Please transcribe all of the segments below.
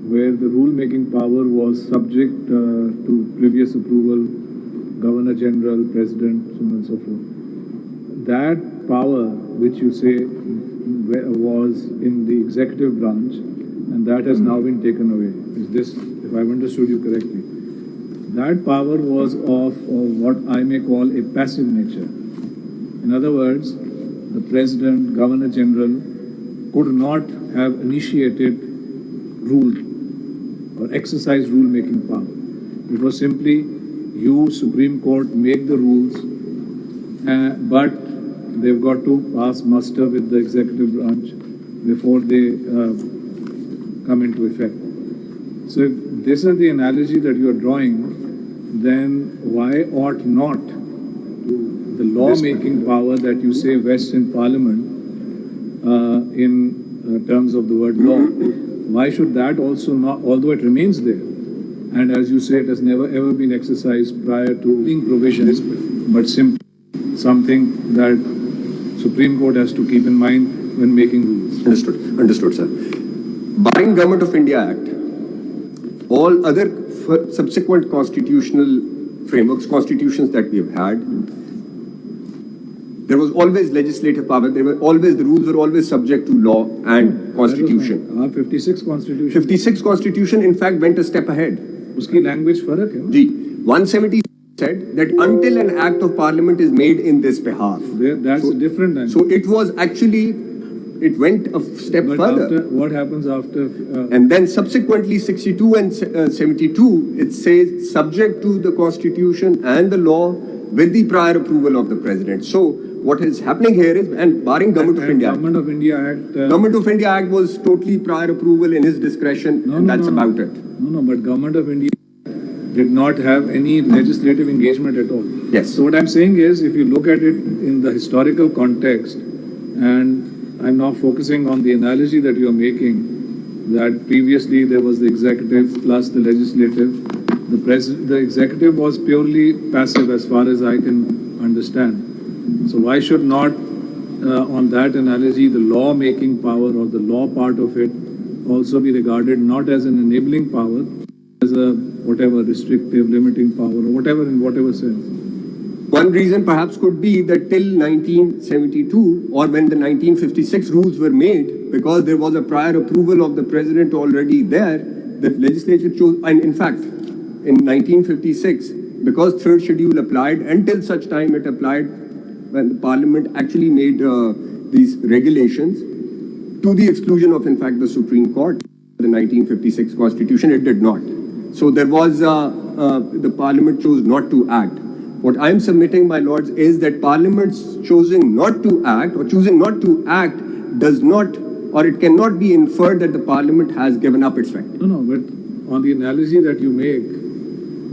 where the rule-making power was subject to previous approval, Governor General, President, so on and so forth. That power, which you say was in the executive branch, and that has now been taken away. Is this, if I've understood you correctly? That power was of what I may call a passive nature. In other words, the President, Governor General could not have initiated rule or exercised rule-making power. It was simply you, Supreme Court, make the rules, but they've got to pass muster with the executive branch before they come into effect. So if this is the analogy that you are drawing, then why ought not the law-making power that you say vests in Parliament in terms of the word law, why should that also not, although it remains there, and as you say, it has never ever been exercised prior to being provisions, but simply something that Supreme Court has to keep in mind when making rules. Understood, sir. Barring Government of India Act, all other subsequent constitutional frameworks, constitutions that we have had, there was always legislative power. There were always, the rules were always subject to law and constitution. Our 56 constitution. 56 constitution, in fact, went a step ahead. Uski language farak hai. Ji, 170 said that until an act of parliament is made in this behalf. That's a different language. So it was actually, it went a step further. What happens after? And then subsequently 62 and 72, it says subject to the constitution and the law with the prior approval of the president. So what is happening here is, and barring Government of India Act. Government of India Act. Government of India Act was totally prior approval in his discretion, and that's about it. No, but Government of India did not have any legislative engagement at all. Yes. So what I'm saying is, if you look at it in the historical context, and I'm now focusing on the analogy that you are making, that previously there was the executive plus the legislative. The executive was purely passive as far as I can understand. So why should not, on that analogy, the law-making power or the law part of it also be regarded not as an enabling power, as a whatever restrictive, limiting power, or whatever, in whatever sense? One reason perhaps could be that till 1972 or when the 1956 rules were made, because there was a prior approval of the president already there, the legislature chose, and in fact, in 1956, because third schedule applied, until such time it applied when the parliament actually made these regulations to the exclusion of, in fact, the Supreme Court. The 1956 constitution, it did not. So there was, the parliament chose not to act. What I am submitting, my lords, is that parliament's choosing not to act or choosing not to act does not, or it cannot be inferred that the parliament has given up its right. No, but on the analogy that you make,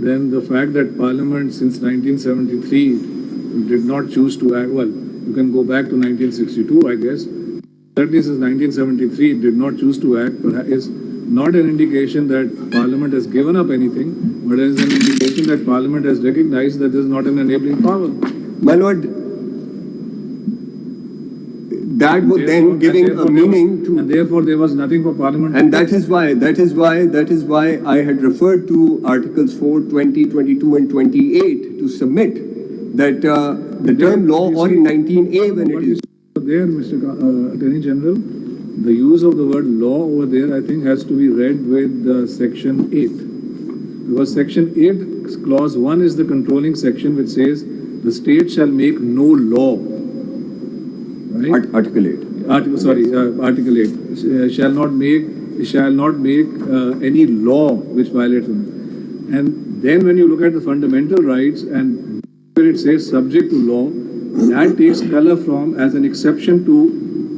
then the fact that Parliament since 1973 did not choose to act, well, you can go back to 1962, I guess. Certainly since 1973 did not choose to act, but is not an indication that Parliament has given up anything, but is an indication that Parliament has recognized that this is not an enabling power. My lord, that would then giving a meaning to, and therefore there was nothing for Parliament. And that is why I had referred to Articles 4, 20, 22, and 28 to submit that the term law, or in 19A when it is there, Mr. Attorney General, the use of the word law over there, I think, has to be read with Section 8. Because Section 8, Clause 1 is the controlling section which says the state shall make no law. Right? Article 8. Article 8. Shall not make any law which violates them. And then when you look at the fundamental rights and where it says subject to law, that takes color from as an exception to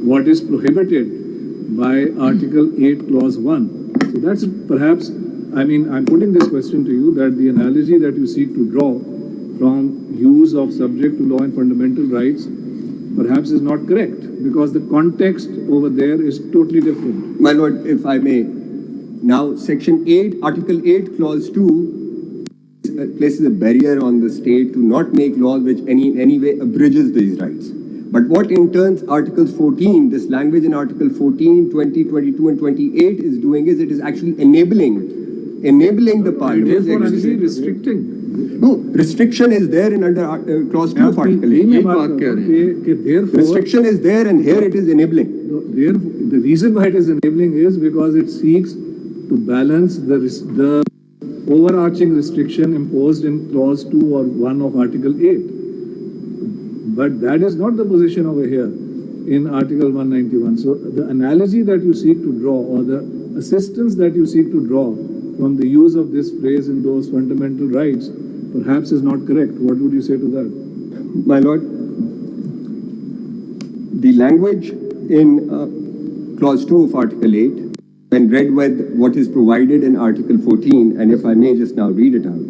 what is prohibited by Article 8, Clause 1. So that's perhaps, I mean, I'm putting this question to you, that the analogy that you seek to draw from use of subject to law and fundamental rights perhaps is not correct, because the context over there is totally different. My lord, if I may, now Section 8, Article 8, Clause 2 places a barrier on the state to not make laws which in any way abridges these rights. But what in turn Articles 14, this language in Article 14, 20, 22 and 28 is doing is it is actually enabling the parliament. It is not actually restricting. No, restriction is there in under clause 2 of Article 8. Restriction is there and here it is enabling. The reason why it is enabling is because it seeks to balance the overarching restriction imposed in clause 2 or 1 of Article 8. But that is not the position over here in Article 191. So the analogy that you seek to draw or the assistance that you seek to draw from the use of this phrase in those fundamental rights perhaps is not correct. What would you say to that? My Lord, the language in clause 2 of Article 8, when read with what is provided in Article 14, and if I may just now read it out.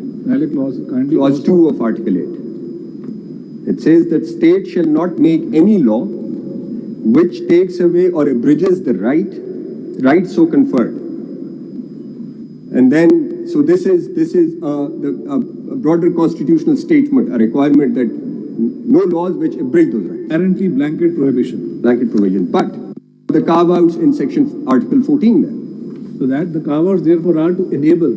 Clause 2 of Article 8. It says that state shall not make any law which takes away or abridges the right so conferred. And then, so this is a broader constitutional statement, a requirement that no laws which abridge those rights. Apparently blanket prohibition. Blanket provision. But the carve-outs in section Article 14 there. So that the carve-outs therefore are to enable.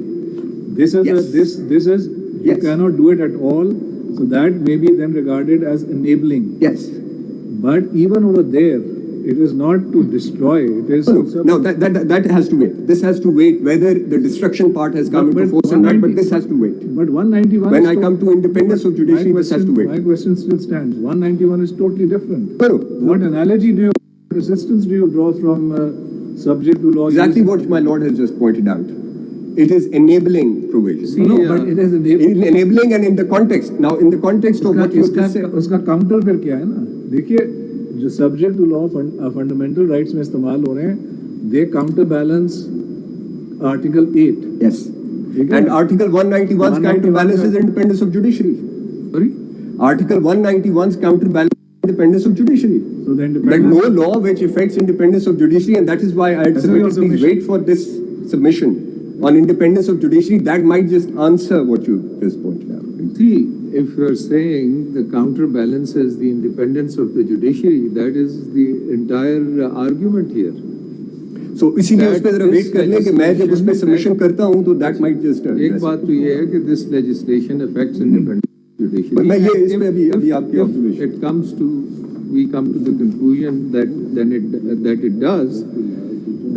This is Yes. this is you Yes. cannot do it at all. So that may be then regarded as enabling. Yes. But even over there, it is not to destroy. It is No, that has to wait. This has to wait whether the destruction part has come into force or not, but this has to wait. But 191. When I come to independence of judiciary, this has to wait. My question still stands. 191 is totally different. No. What analogy do you, assistance do you draw from subject to law? Exactly what my Lord has just pointed out. It is enabling provision. No, but it is enabling. Enabling and in the context. Now, in the context of what you just said. उसका counter फिर क्या है ना? देखिए जो subject to law fundamental rights में इस्तेमाल हो रहे हैं, they counter balance article 8. Yes. And Article 191's counterbalances independence of judiciary. Sorry? Article 191's counterbalances independence of judiciary. So the Like independence. no law which affects independence of judiciary, and that is why I had That's your submitted, please submission. wait for this submission on independence of judiciary. That might just answer what you just pointed out. See, if you are saying the counterbalances the independence of the judiciary, that is the entire argument here. So इसीलिए उस पे जरा That wait कर लें कि मैं जब उस पे this सबमिशन करता हूँ तो that might just एक बात तो ये है कि this legislation affects independence of judiciary. मैं ये इस पे If- अभी आपकी if observation. it comes to, we come to the conclusion that that it does,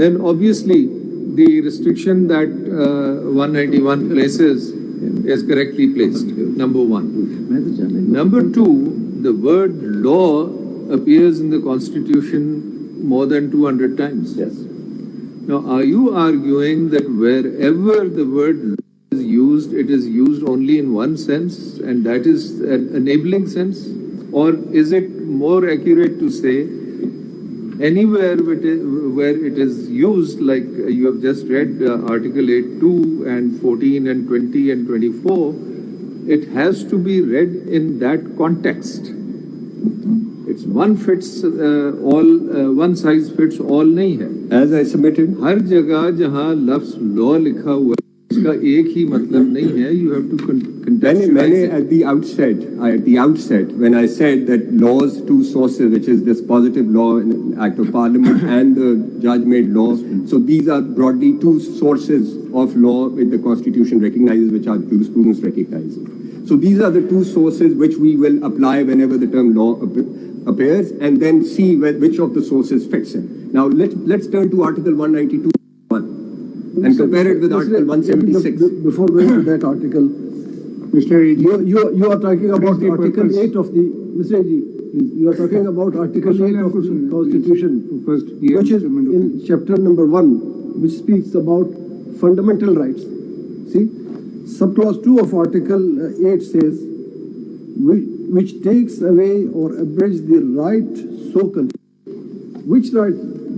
then obviously the restriction that 191 places is correctly placed, number one. Number two, the word law appears in the Constitution more than 200 times. Yes. Now, are you arguing that wherever the word law is used, it is used only in one sense, and that is an enabling sense? Or is it more accurate to say anywhere where it is used, like you have just read Article 8(2) and 14 and 20 and 24, it has to be read in that context. It's one size fits all नहीं है. As I submitted. हर जगह जहाँ लफ्ज law लिखा हुआ है, इसका एक ही मतलब नहीं है. You have to contextualize मैंने it. at the outset, when I said that law's two sources, which is this positive law act of parliament and the judge-made law, so these are broadly two sources of law which the constitution recognizes, which our jurisprudence recognizes. So these are the two sources which we will apply whenever the term law appears, and then see which of the sources fits in. Now let's turn to Article 192(1) and compare it with Article 176. Before going to that article, Mr. AG, you are talking about the Article purpose. 8 of the, Mr. AG, you are talking about Article 8 of the Constitution, First, which is in chapter number 1, which speaks about fundamental rights. See, subclause 2 of Article 8 says, which takes away or abridges the right so conferred. Which right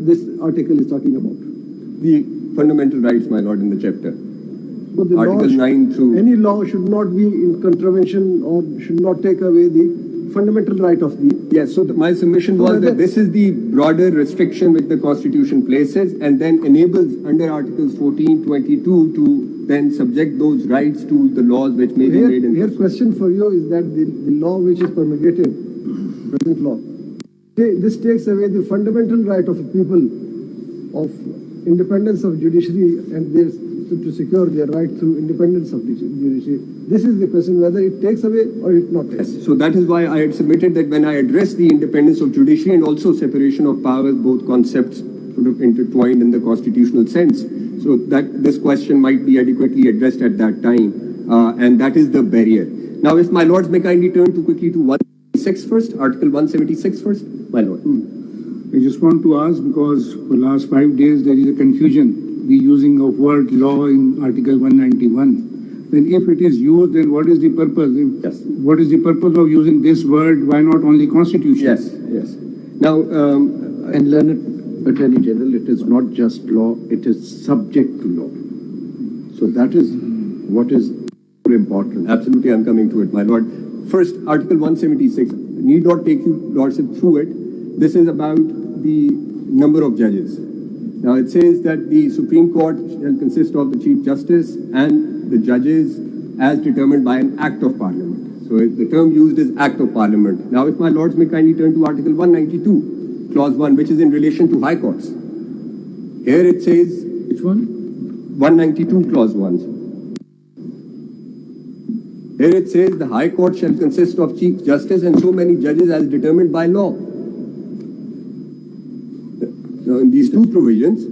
this article is talking about? The fundamental rights, my lord, in the chapter. So the Article law 9 through. Any law should not be in contravention or should not take away the fundamental right of the. Yes, so my submission was that this is the broader restriction which the Constitution places and then enables under Articles 14, 22 to then subject those rights to the laws which may be made in. Here question for you is that the law which is promulgated, present law, This takes away the fundamental right of people of independence of judiciary and to secure their right through independence of the judiciary. This is the question whether it takes away or it not takes. Yes. So that is why I had submitted that when I address the independence of judiciary and also separation of powers, both concepts sort of intertwined in the constitutional sense, so that this question might be adequately addressed at that time, and that is the barrier. Now, if my lords may kindly turn quickly to 176 first, Article 176 first, my lord. I just want to ask, because for the last 5 days there is a confusion, the using of word law in Article 191. Then if it is used, then what is the purpose? Yes. What is the purpose of using this word? Why not only Constitution? Yes, yes. Now, And learned Attorney General, it is not just law, it is subject to law. So that is what is important. absolutely, I'm coming to it, my lord. First, Article 176, need not take you lordship through it. This is about the number of judges. Now, it says that the Supreme Court shall consist of the Chief Justice and the judges as determined by an Act of Parliament. So the term used is Act of Parliament. Now, if my lords may kindly turn to Article 192, Clause 1, which is in relation to High Courts. Here it says... Which one? 192, Clause 1. Here it says the High Court shall consist of Chief Justice and so many judges as determined by law. Now, in these two provisions,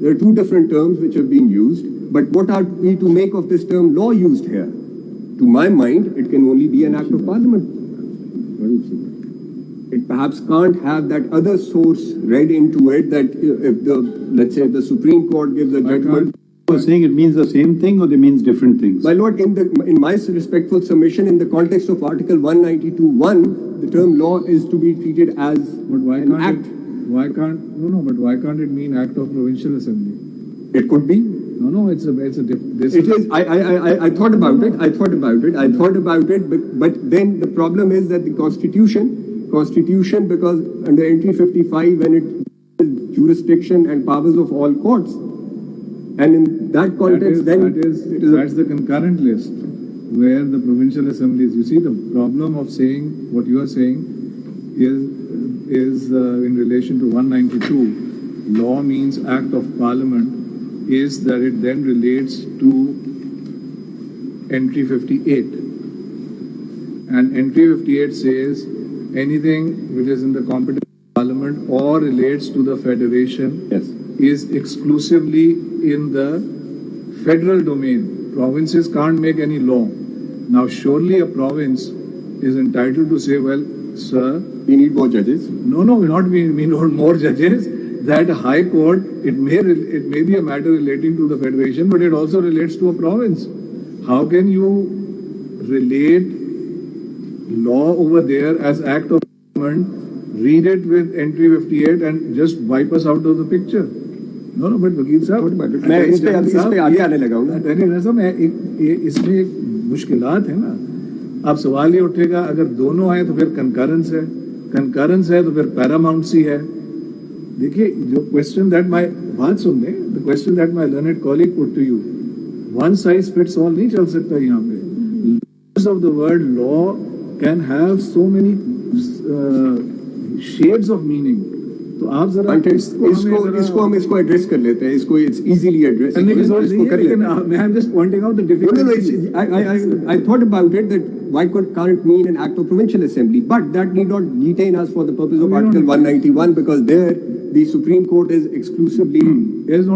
there are two different terms which have been used, but what are we to make of this term law used here? To my mind, it can only be an Act of Parliament. What do you think? It perhaps can't have that other source read into it that if let's say the Supreme Court gives a judgment. You're saying it means the same thing or they means different things? My lord, in my respectful submission, in the context of Article 192(1), the term law is to be treated as But why an can't act. but why can't it mean Act of Provincial Assembly? It could be. No, it's a this It is. I thought about it. But then the problem is that the Constitution, because under entry 55, when it is jurisdiction and powers of all courts, and in that context, that's the concurrent list where the provincial assemblies. You see, the problem of saying what you are saying is in relation to 192. Law means Act of Parliament. Is that it then relates to entry 58, and entry 58 says anything which is in the competence of Parliament or relates to the Federation is exclusively in the federal domain. Provinces can't make any law. Now, surely a province is entitled to say, well, sir, we need more judges. No, we need more judges. That High Court, it may be a matter relating to the Federation, but it also relates to a province. How can you relate law over there as Act of Parliament, read it with entry 58 and just wipe us out of the picture? No, but वकील साहब, मैं इस पे आगे आने लगा हूँ। इसमें एक मुश्किलात है ना। अब सवाल ये उठेगा, अगर दोनों आए तो फिर कंकरेंस है तो फिर पैरामाउंसी है। देखिए, जो क्वेश्चन दैट माय बात सुन ले, the question that my learned colleague put to you, one size fits all नहीं चल सकता यहाँ पे। Use of the word law can have so many shades of meaning. तो आप जरा इसको हम एड्रेस कर लेते हैं। इसको इट्स इजीली एड्रेस करने की जरूरत नहीं है, लेकिन I am just pointing out the difficulty. I thought about it that why can't it mean an act of provincial assembly, but that need not detain us for the purpose of Article 191, because there the Supreme Court is exclusively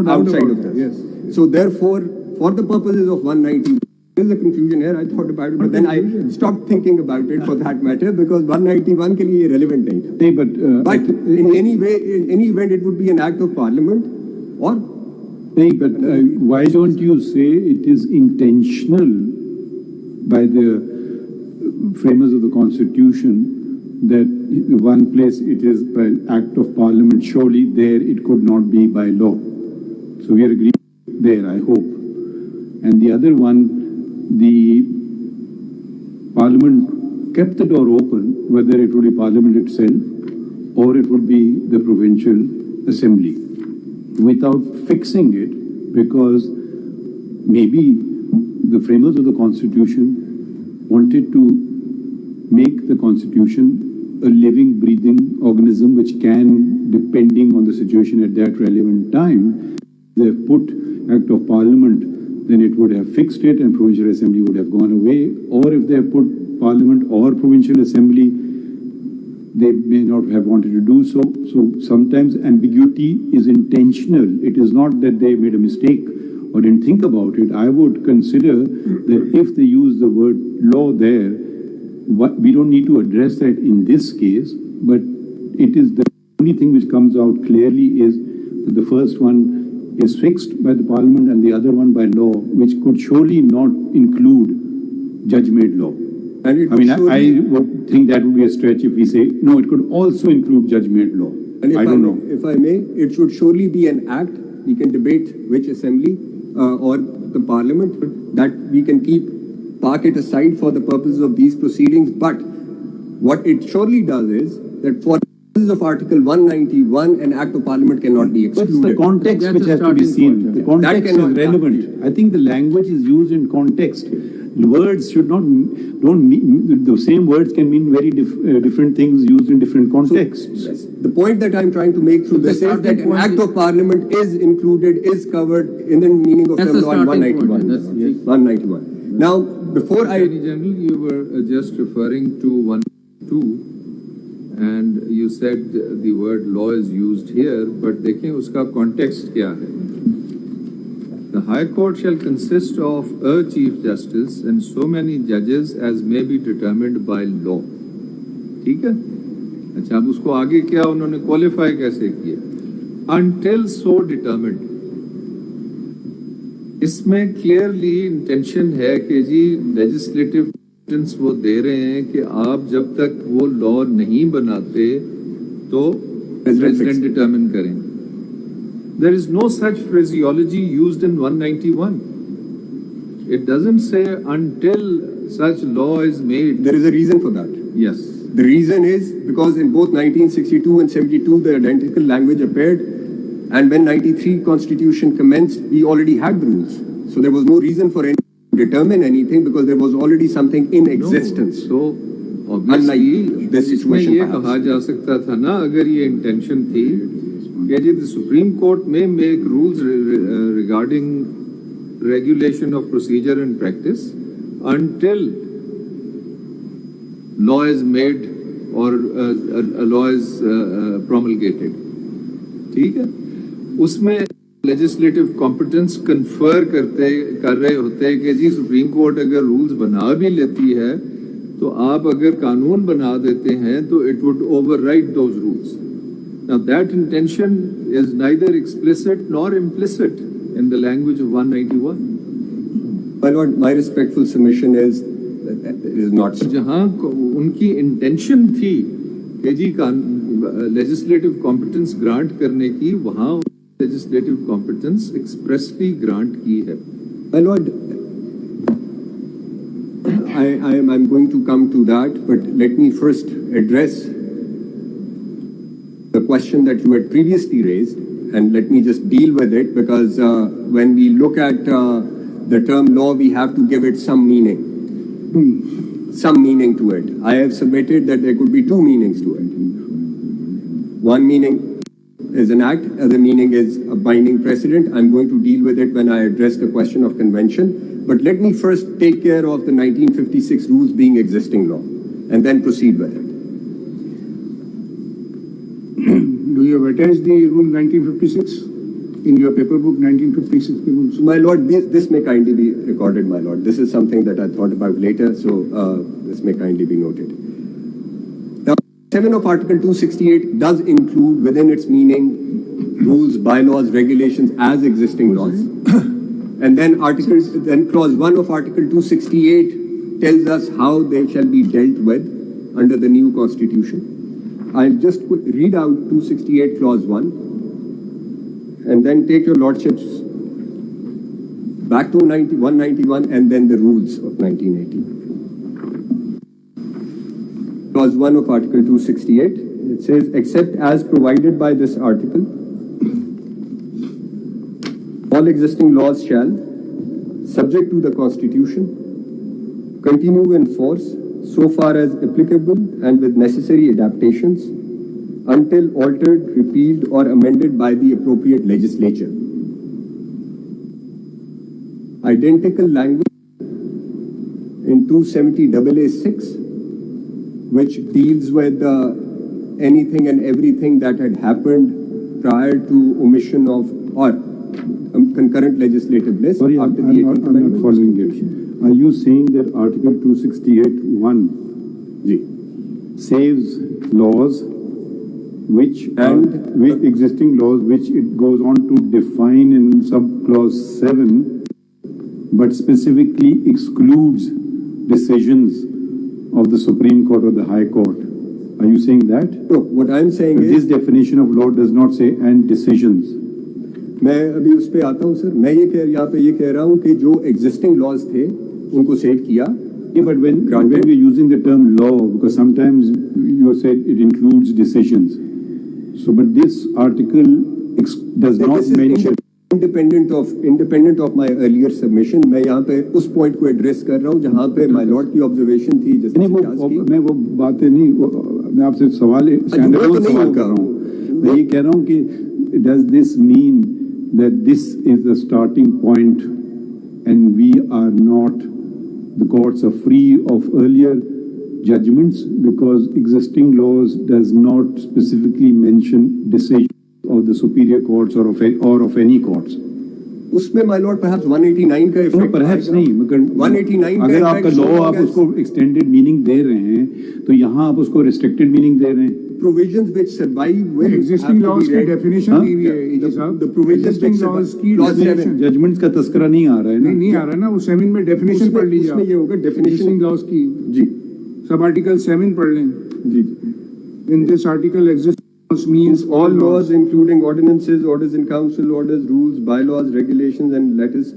outside of this. Yes. So therefore, for the purposes of 191, there is a confusion here. I thought about it, but then I stopped thinking about it for that matter, because 191 के लिए relevant नहीं था. But in any event, it would be an act of Parliament, or. Why don't you say it is intentional by the framers of the Constitution that one place it is by Act of Parliament, surely there it could not be by law. So we are agreed there, I hope. And the other one, the Parliament kept the door open, whether it would be Parliament itself or it would be the Provincial Assembly, without fixing it, because maybe the framers of the Constitution wanted to make the Constitution a living, breathing organism which can, depending on the situation at that relevant time, they've put Act of Parliament, then it would have fixed it and Provincial Assembly would have gone away. Or if they have put Parliament or Provincial Assembly, they may not have wanted to do so. So sometimes ambiguity is intentional. It is not that they made a mistake or didn't think about it. I would consider that if they use the word law there, we don't need to address that in this case, but it is the only thing which comes out clearly is that the first one is fixed by the Parliament and the other one by law, which could surely not include judge-made law. And it I mean, surely, I would think that would be a stretch if we say, no, it could also include judge-made law. and I don't know. if I may, it should surely be an act. We can debate which assembly or the Parliament, that we can park it aside for the purposes of these proceedings. But what it surely does is that for the purposes of Article 191, an Act of Parliament cannot be But it's excluded. the context That's which a has to be starting seen. point. The context is cannot- relevant. I think the language is used in context. Words should don't mean, the same words can mean very different things used in different contexts. Yes. The point that I'm trying to make through The this is that starting an point Act is- of Parliament is included, is covered in the meaning of That's term the law in starting point. 191. That's- yes. 191. Now, before Attorney General, you were just referring to 192 and you said the word law is used here, but देखें उसका context क्या है? The High Court shall consist of a Chief Justice and so many judges as may be determined by law. ठीक है? अच्छा, अब उसको आगे क्या उन्होंने क्वालिफाई कैसे किया? Until so determined. इसमें क्लियरली इंटेंशन है कि जी लेजिस्लेटिव कंपेटेंस वो दे रहे हैं कि आप जब तक वो लॉ नहीं बनाते तो प्रेसिडेंट डिटरमिन करें. There is no such phraseology used in 191. It doesn't say until such law is made. there is a reason for that. Yes. The reason is because in both 1962 and 72, the identical language appeared. And when 93 Constitution commenced, we already had the rules. So there was no reason for anyone to determine anything because there was already something in existence. So obviously Unlike this इसमें situation, ये perhaps. कहा जा सकता था ना, अगर ये intention थी कि जी the Supreme Court may make rules regarding regulation of procedure and practice until law is made or a law is promulgated. ठीक है? उसमें लेजिस्लेटिव कॉम्पिटेंस कन्फर कर रहे होते कि जी सुप्रीम कोर्ट अगर रूल्स बना भी लेती है तो आप अगर कानून बना देते हैं तो it would override those rules. Now that intention is neither explicit nor implicit in the language of 191. My lord, my respectful submission is that it is not so. जहां उनकी इंटेंशन थी कि जी लेजिस्लेटिव कॉम्पिटेंस ग्रांट करने की, वहां legislative competence expressly grant की है. My lord, I'm going to come to that, but let me first address the question that you had previously raised, and let me just deal with it because when we look at the term law, we have to give it some meaning. Some meaning to it. I have submitted that there could be two meanings to it. One meaning is an act, other meaning is a binding precedent. I'm going to deal with it when I address the question of convention. But let me first take care of the 1956 rules being existing law and then proceed with it. Do you have attached the rule 1956 in your paper book, 1956 rules? My lord, this may kindly be recorded, my lord. This is something that I thought about later, so this may kindly be noted. Now, 7 of Article 268 does include within its meaning rules, bylaws, regulations as existing laws. And then clause 1 of Article 268 tells us how they shall be dealt with under the new constitution. I'll just read out 268 clause 1 and then take your lordships back to 191 and then the rules of 1980. Clause 1 of Article 268, it says, except as provided by this article, all existing laws shall, subject to the Constitution, continue in force so far as applicable and with necessary adaptations until altered, repealed or amended by the appropriate legislature. Identical language in 270AA6, which deals with anything and everything that had happened prior to omission of or concurrent legislative list. Sorry, after I'm the not 18th Amendment. following it. Are you saying that Article 268(1) saves laws which with existing laws, which it goes on to define in subclause 7, but specifically excludes decisions of the Supreme Court or the High Court? Are you saying that? No, what I'm saying But is this definition of law does not say and decisions. मैं अभी उस पे आता हूँ sir. मैं यहाँ पे ये कह रहा हूँ कि जो existing laws थे उनको सेव किया. Yeah, but when we're using the term law, because sometimes you said it includes decisions. So, but this article does not mention. Independent of my earlier submission, मैं यहाँ पे उस point को address कर रहा हूँ जहाँ पे my lord की observation थी. नहीं, मैं वो बातें नहीं, मैं आपसे सवाल स्टैंडर्ड सवाल कर रहा हूँ. मैं ये कह रहा हूँ कि does this mean that this is the starting point and we are not, the courts are free of earlier judgments because existing laws does not specifically mention decisions of the superior courts or of any courts? उसमें my lord perhaps 189 का effect. Perhaps नहीं, 189 अगर आपका law आप उसको extended meaning दे रहे हैं तो यहाँ आप उसको restricted meaning दे रहे हैं. Provisions which survive will existing laws की definition दी हुई है AG साहब. The provisions which laws की definition. Judgments का तस्करा नहीं आ रहा है ना. नहीं आ रहा ना. वो 7 में definition पढ़ लीजिए. उसमें ये होगा definition existing laws की. जी. Sub article 7 पढ़ लें. जी. In this article existing laws means all laws including ordinances, orders in council, orders, rules, bylaws, regulations and letters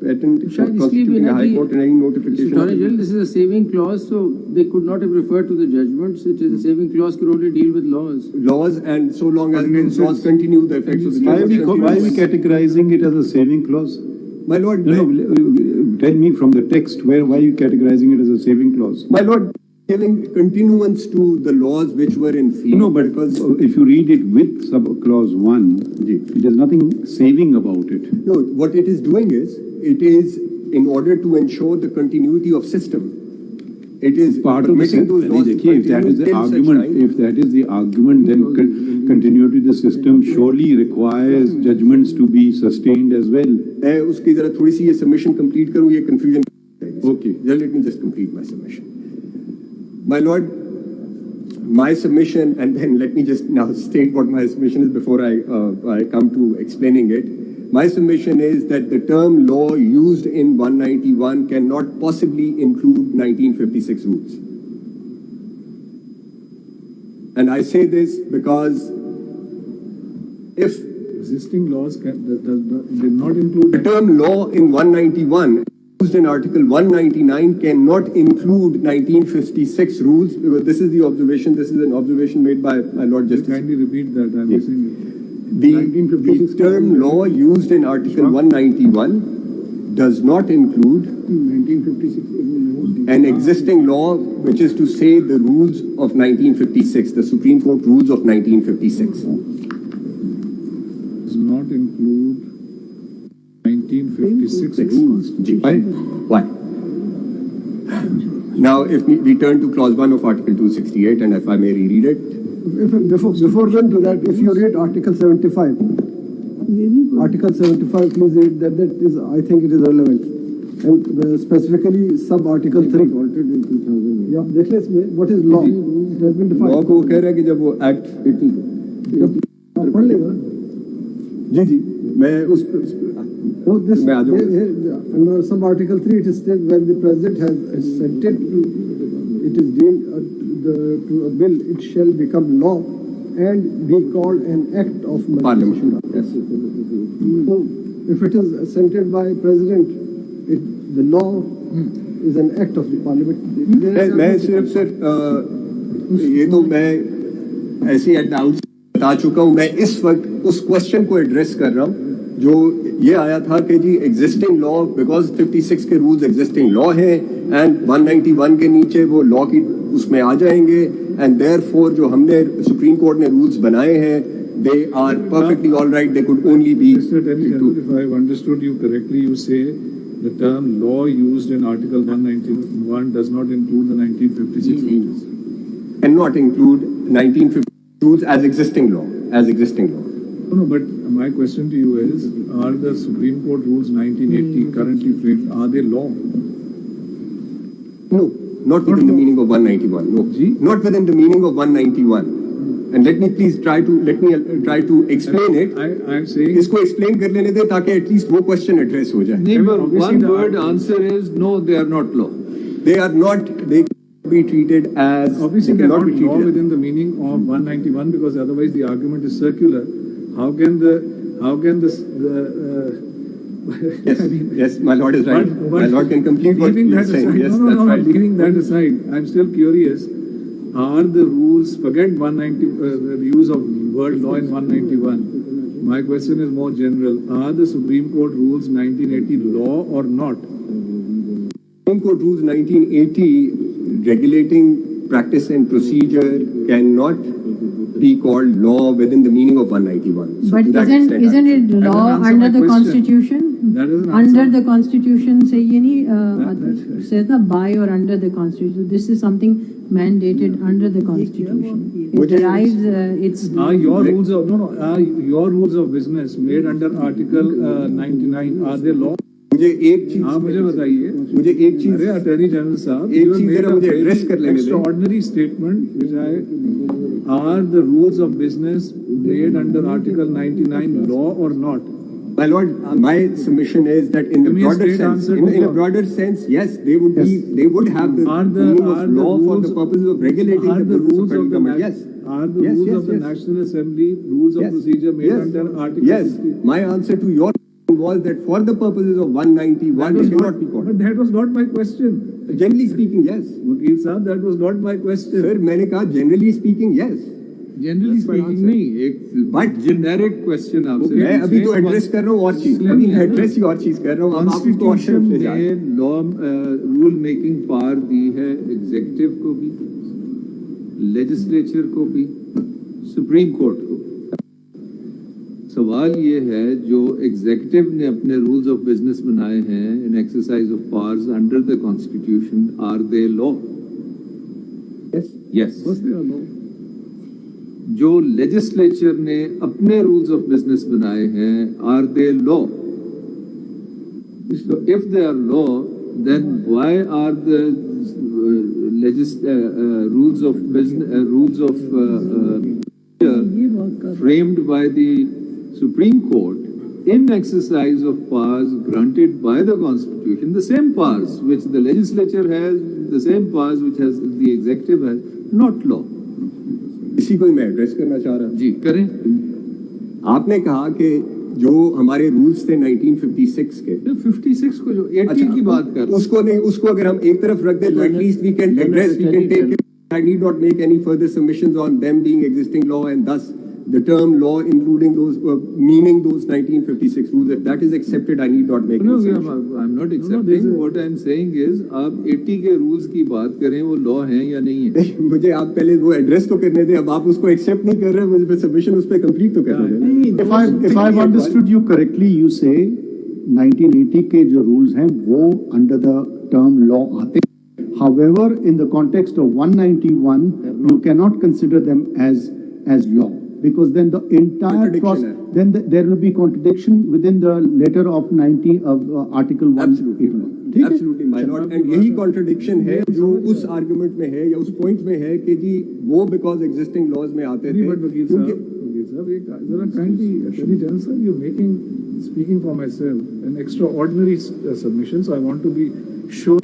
patent constituting a high court and any notification. Attorney General, this is a saving clause, so they could not have referred to the judgments. It is a saving clause, could only deal with laws. Laws, and so long as these laws continue, the effects of the Why are we categorizing it as a saving clause? My lord, No, tell me from the text why are you categorizing it as a saving clause? my lord, giving continuance to the laws which were in field. No, but because if you read it with subclause 1, there's nothing saving about it. no, what it is doing is, it is in order to ensure the continuity of system. It is Part of the permitting those laws to if that is the continue till such argument, time. if that is the argument, then continuity of the system surely requires judgments to be sustained as well. मैं उसकी जरा थोड़ी सी ये submission complete करूँ, ये confusion. Okay. Let me just complete my submission. My lord, my submission, and then let me just now state what my submission is before I come to explaining it. My submission is that the term law used in 191 cannot possibly include 1956 rules. And I say this because if Existing laws did not include. the term law in 191 used in Article 199 cannot include 1956 rules, because this is the observation, this is an observation made by my Lord Justice. Kindly repeat that, I'm missing it. The term law used in Article 191 does not include 1956 an existing law, which is to say the rules of 1956, the Supreme Court rules of 1956. Does not include 1956 rules. Why? Now, if we turn to clause 1 of Article 268, and if I may reread it. Before going to that, if you read Article 75, Article 75, please read that. That is, I think it is relevant. And specifically, sub-Article 3. Yeah, देख ले इसमें, what is law? It has been defined. Law को कह रहा है कि जब वो Act 80 पढ़ लेगा. जी मैं उस No, this, मैं आ जाऊँगा. under sub-Article 3, it is stated when the President has assented to, it is deemed to a bill, it shall become law and be called an act of Parliament. Yes. So, if it is assented by President, the law is an act of the Parliament. मैं सिर्फ sir ये तो मैं ऐसे eight out बता चुका हूँ. मैं इस वक्त उस क्वेश्चन को एड्रेस कर रहा हूँ जो ये आया था कि जी एग्जिस्टिंग लॉ बिकॉज 56 के रूल्स एग्जिस्टिंग लॉ हैं एंड 191 के नीचे वो लॉ की उसमें आ जाएंगे एंड देयरफॉर जो हमने सुप्रीम कोर्ट ने रूल्स बनाए हैं they are perfectly all right, they could only be Mr. Attorney General, if I have understood you correctly, you say the term law used in Article 191 does not include the 1956 rules. and not include 1950 rules as existing law, No, but my question to you is, are the Supreme Court rules 1980 currently framed, are they law? No, not within the meaning of 191. No, not within the meaning of 191. And let me try to explain it. I'm saying इसको explain कर लेने दे ताकि at least वो question address हो जाए. नहीं, but obviously one the word answer is no, they are not law. They are not. They cannot be treated as. obviously they they're cannot not be law treated. within the meaning of 191 because otherwise the argument is circular. How can this Yes, yes, my lord is right. But My lord can complete what leaving he that is saying. aside, Yes, no, that's right. leaving that aside, I'm still curious. Are the rules, forget 190, the use of word law in 191. My question is more general. Are the Supreme Court rules 1980 law or not? Supreme Court rules 1980 regulating practice and procedure cannot be called law within the meaning of 191. So But to that extent, isn't it That law doesn't answer under my the question. constitution? That doesn't Under answer. the constitution से ये नहीं That- says ना by or under the constitution. This is something mandated under the constitution. It derives its. Are your rules of are your rules of business made under Article 99? Are they law? मुझे एक चीज हाँ मुझे बताइए. मुझे एक चीज अरे अटॉर्नी जनरल साहब, एक you have चीज made जरा a मुझे very address कर लेने दें. extraordinary statement which are the rules of business made under Article 99 law or not? My lord, my submission is that in the Give me a broader straight sense, answer to in a what? broader sense, yes, they would be, they would have the Are the- meaning are of the law for rules- the purposes of regulating Are the the business of rules federal of the government. na- Yes. Are the Yes, rules yes, of the yes. National Assembly rules of Yes. procedure made Yes. under Article Yes. 60? My answer to your question was that for the purposes of 191, That they was cannot not, be called. but that was not my question. Generally speaking, yes. Vakil Saab, that was not my question. Sir, मैंने कहा generally speaking, yes. Generally speaking नहीं, एक But- generic question आपसे मैं अभी तो address कर रहा हूँ और चीज, अभी एड्रेस ही और चीज कर रहा हूँ. अब आप उसको कॉन्स्टिट्यूशन ऑप्शन से जाए. ने लॉ रूल मेकिंग पावर दी है एग्जीक्यूटिव को भी, लेजिस्लेचर को भी, सुप्रीम कोर्ट को भी. सवाल ये है जो एग्जीक्यूटिव ने अपने रूल्स ऑफ बिजनेस बनाए हैं in exercise of powers under the constitution, are they law? Yes. Yes. First they are law. जो लेजिस्लेचर ने अपने रूल्स ऑफ बिजनेस बनाए हैं, are they law? If they are law, then why are the rules of business rules of framed by the Supreme Court in exercise of powers granted by the Constitution, the same powers which the legislature has, the same powers which has the executive has, not law. इसी को ही मैं address करना चाह रहा हूँ. जी करें. आपने कहा कि जो हमारे रूल्स थे 1956 के, 56 को जो 80 की बात कर रहे हैं, उसको नहीं, उसको अगर हम एक तरफ रख दें, at least we can address, we can take it. I need not make any further submissions on them being existing law and thus the term law including those meaning those 1956 rules. If that is accepted, I need not make no, any we submissions. are, I'm not accepting. What I'm saying is, आप 80 के rules की बात करें, वो law हैं या नहीं है? नहीं, मुझे आप पहले वो एड्रेस तो करने दें. अब आप उसको एक्सेप्ट नहीं कर रहे, मुझे सबमिशन उस पर कंप्लीट तो करने दें. If I've understood you correctly, you say 1980 के जो rules हैं वो under the term law आते हैं. However, in the context of 191, you cannot consider them as law because then the entire Contradiction process, है. then there will be contradiction within the letter of Article 1. Absolutely, absolutely, my lord. And यही contradiction है जो उस argument में है या उस point में है कि जी वो because existing laws में आते नहीं, थे. but Vakil Saab, एक जरा kindly, Attorney General sir, you're making, speaking for myself, an extraordinary submission, so I want to be sure.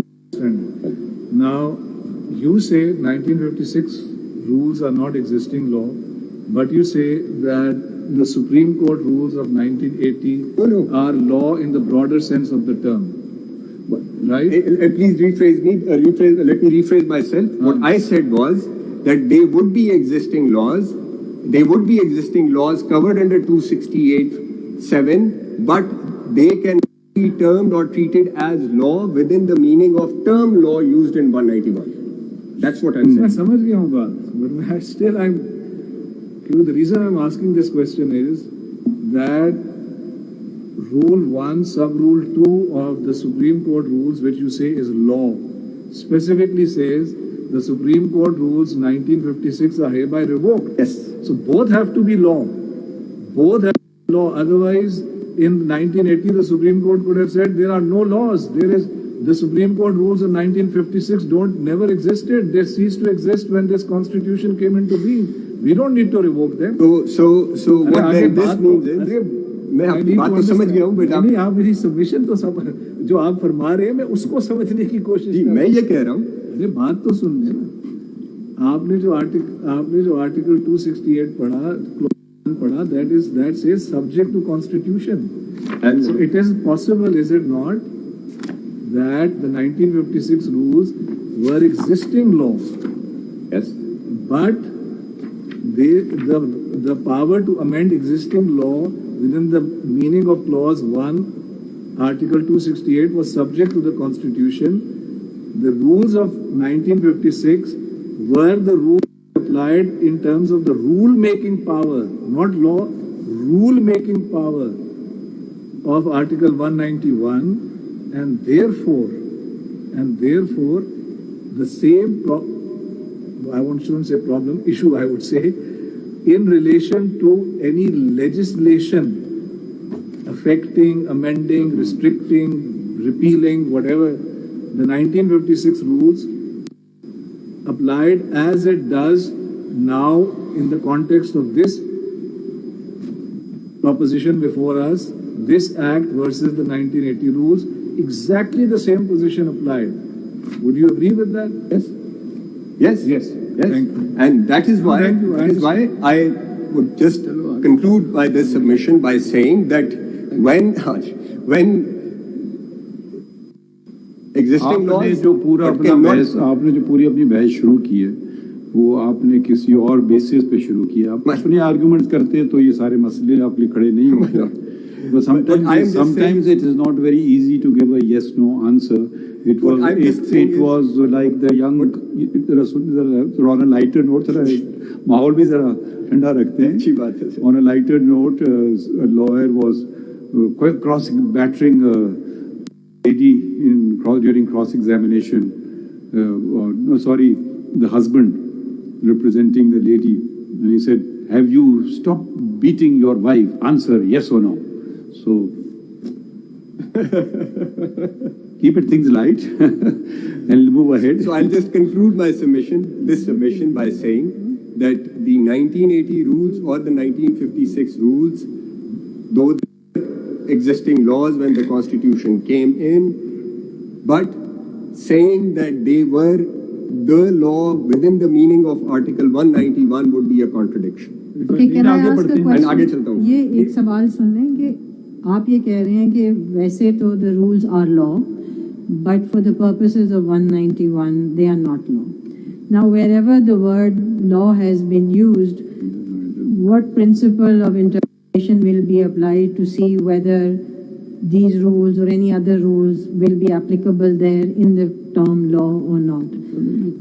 Now, you say 1956 rules are not existing law, but you say that the Supreme Court rules of 1980 No. are law in the broader sense of the term, right? Please rephrase me. Let me rephrase myself. What I said was that they would be existing laws. They would be existing laws covered under 268(7) but they can be termed or treated as law within the meaning of term law used in 191. That's what I'm मैं saying. समझ गया हूँ बात, but still I'm. The reason I'm asking this question is that Rule 1, Sub-Rule 2 of the Supreme Court rules, which you say is law, specifically says the Supreme Court rules 1956 are hereby revoked. Yes. So both have to be law. Both have to be law. Otherwise, in 1980, the Supreme Court could have said there are no laws. The Supreme Court rules of 1956 never existed. They ceased to exist when this Constitution came into being. We don't need to revoke them. So what then this means is, मैं आपकी बात तो समझ गया हूँ, but नहीं, आप मेरी सबमिशन तो जो आप फरमा रहे हैं मैं उसको समझने की कोशिश जी, मैं ये कह रहा हूँ, अरे बात तो सुनने ना। आपने जो आर्टिकल 268 पढ़ा, that says subject to Constitution. And so it is possible, is it not, that the 1956 rules were existing law? yes, But the power to amend existing law within the meaning of clause 1, article 268 was subject to the Constitution. The rules of 1956 were the rules applied in terms of the rule-making power, not law, rule-making power of article 191, and therefore the same issue, I would say, in relation to any legislation affecting, amending, restricting, repealing, whatever, the 1956 rules applied as it does now in the context of this proposition before us, this act versus the 1980 rules, exactly the same position applied. Would you agree with that? yes. Thank you. And that is why, I would just conclude by this submission by saying that when existing laws, आपने जो पूरी अपनी बहस शुरू की है वो आपने किसी और बेसिस पे शुरू किया। आप अपने आर्गुमेंट्स करते हैं तो ये सारे मसले आपके खड़े नहीं होते। But sometimes it is not very easy to give a yes no answer. It was like the young, on a lighter note, माहौल भी जरा ठंडा रखते हैं। On a lighter note, a lawyer was battering a lady during cross-examination. The husband representing the lady, and he said, "Have you stopped beating your wife? Answer yes or no." So keep it things light and move ahead. So I'll just conclude this submission by saying that the 1980 rules or the 1956 rules, though existing laws when the Constitution came in, but saying that they were the law within the meaning of Article 191 would be a contradiction. Okay, can I ask a question? आगे चलता हूँ। ये एक सवाल सुन लें कि आप ये कह रहे हैं कि वैसे तो the rules are law, but for the purposes of 191 they are not law. Now wherever the word law has been used, what principle of interpretation will be applied to see whether these rules or any other rules will be applicable there in the term law or not?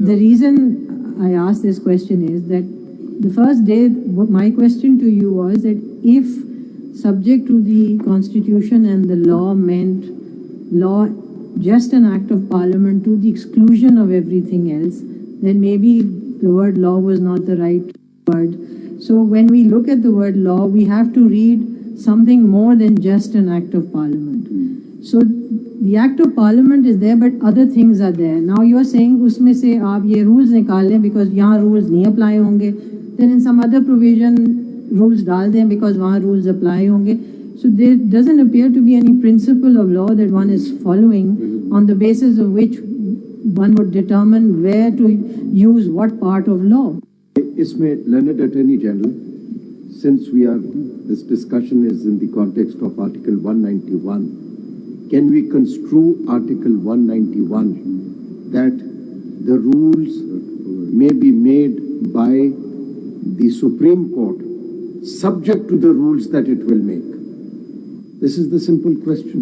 The reason I ask this question is that the first day, my question to you was that if subject to the Constitution and the law meant law just an act of Parliament to the exclusion of everything else, then maybe the word law was not the right word. So when we look at the word law, we have to read something more than just an act of Parliament. So the act of Parliament is there, but other things are there. Now you are saying उसमें से आप ये rules निकाल लें because यहाँ rules नहीं apply होंगे. Then in some other provision rules डाल दें because वहाँ rules apply होंगे. So there doesn't appear to be any principle of law that one is following on the basis of which one would determine where to use what part of law. Isme, learned Attorney General, since this discussion is in the context of Article 191, can we construe Article 191 that the rules may be made by the Supreme Court subject to the rules that it will make? This is the simple question.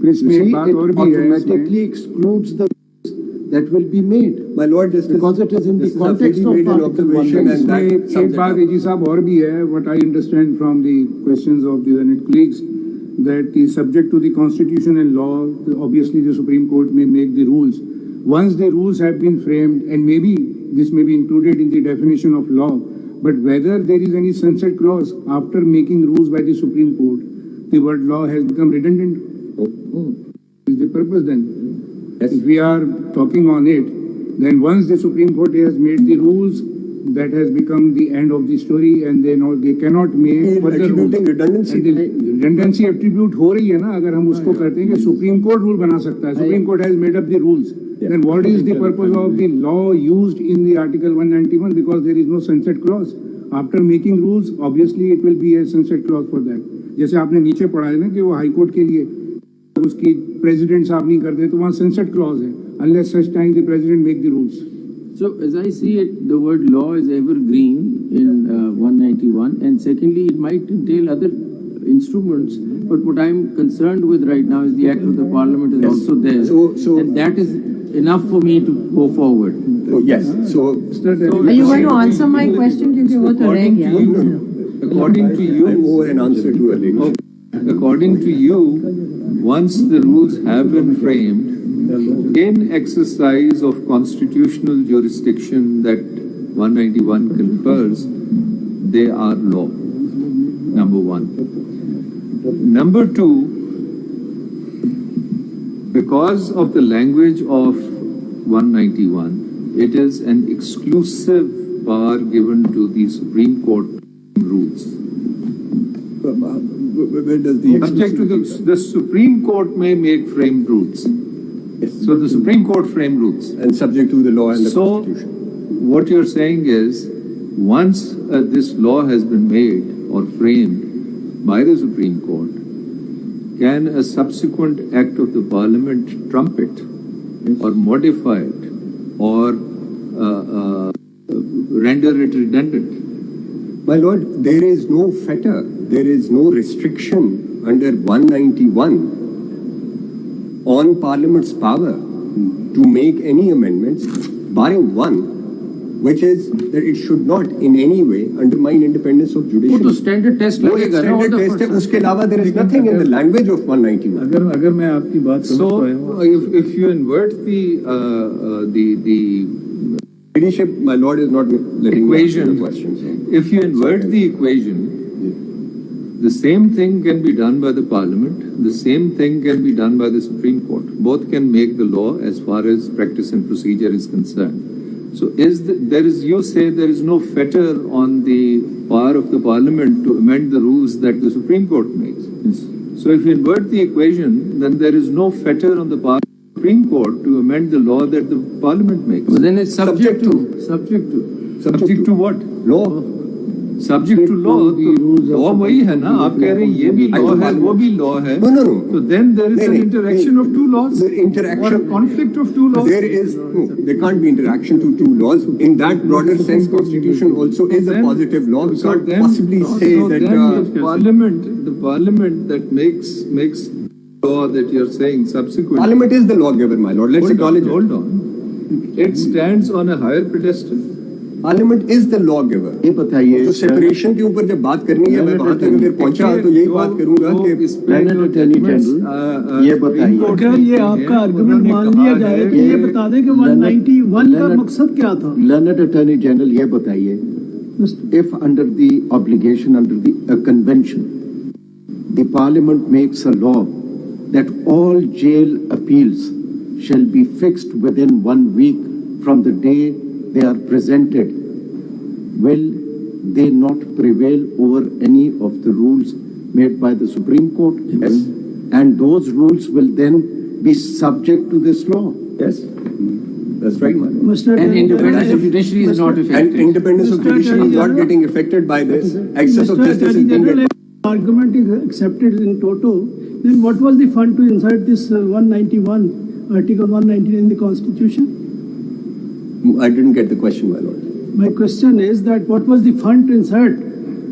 फिर You इसमें see, एक बात it और भी है इसमें। automatically excludes the that will be made. My Lord, this Because it is in the this has context already of made an Article observation 1. and that इसमें sums एक it बात up. एजी साहब और भी है, what I understand from the questions of the learned colleagues, that is subject to the constitution and law. Obviously, the Supreme Court may make the rules. Once the rules have been framed, and maybe this may be included in the definition of law, but whether there is any sunset clause after making rules by the Supreme Court, the word law has become redundant. Is the purpose then? Yes. If we are talking on it, then once the Supreme Court has made the rules, that has become the end of the story, and they cannot make further rules. Attributing redundancy. And the redundancy attribute हो रही है ना, अगर हम उसको करते हैं कि Supreme Court rule बना सकता है, Supreme Court has made up the rules, then what is the purpose of the law used in the Article 191? Because there is no sunset clause. After making rules, obviously it will be a sunset clause for that. जैसे आपने नीचे पढ़ा है ना कि वो high court के लिए उसकी प्रेसिडेंट साहब नहीं करते तो वहाँ sunset clause है, unless such time the president make the rules. So, as I see it, the word law is evergreen in 191, and secondly, it might entail other instruments, but what I'm concerned with right now is the Act of the Parliament is also there, and that is enough for me to go forward. Yes, so Are you going to answer my question? क्योंकि वो तो रह गया. According to you, I'm over an answer to a lady. according to you, once the rules have been framed, in exercise of constitutional jurisdiction that 191 confers, they are law. Number one. Number two, because of the language of 191, it is an exclusive power given to the Supreme Court rules. Where does the Subject to the Supreme Court may make framed rules. So the Supreme Court frame rules. and subject to the law and the So Constitution? what you're saying is, once this law has been made or framed by the Supreme Court, can a subsequent act of the Parliament trump it or modify it or render it redundant? My Lord, there is no fetter, there is no restriction under 191 on Parliament's power to make any amendments, barring one, which is that it should not in any way undermine independence of वो तो judiciary. standard test वो लगेगा ना, extended test है, उसके अलावा there is nothing in the language of 191. अगर मैं आपकी बात समझ So पाया हूँ, if you invert the Ladyship, my Lord is not letting me answer equation, the question. So. if you invert the equation, the same thing can be done by the Parliament, the same thing can be done by the Supreme Court. Both can make the law as far as practice and procedure is concerned. So you say there is no fetter on the power of the Parliament to amend the rules that the Supreme Court makes. Yes. So if you invert the equation, then there is no fetter on the power of the Supreme Court to amend the law that the Parliament makes. But then it's subject to. Subject to what? Law. Subject to law, law वही है ना, आप कह रहे हैं ये भी law है, वो भी law है. No. So then there is an नहीं, interaction of two laws. The interaction. Or a conflict of two laws. There can't be interaction to two laws. In that broader sense, Constitution also is a positive law. We can't possibly say that. The Parliament that makes law that you're saying subsequent. Parliament is the lawgiver, my Lord. Let's acknowledge it. Hold on. It stands on a higher pedestal. Parliament is the lawgiver. ये बताइए तो separation के ऊपर जब बात करनी है, मैं वहां तक अगर पहुंचा तो यही बात करूंगा कि Learned Attorney General, ये बताइए अगर ये आपका आर्गुमेंट मान लिया जाए कि ये बता दें कि 191 का मकसद क्या था. Learned Attorney General, ये बताइए, if under the obligation under the convention, the Parliament makes a law that all jail appeals shall be fixed within 1 week from the day they are presented, will they not prevail over any of the rules made by the Supreme Court? Yes. And those rules will then be subject to this law. yes, that's right, my Lord. Mr. And independence of judiciary is not And affected. independence of judiciary is not getting affected by this. Excess of justice is being General, if argument is accepted in toto, then what was the fun to insert this 191, Article 191 in the Constitution? I didn't get the question, my Lord. My question is that what was the fun to insert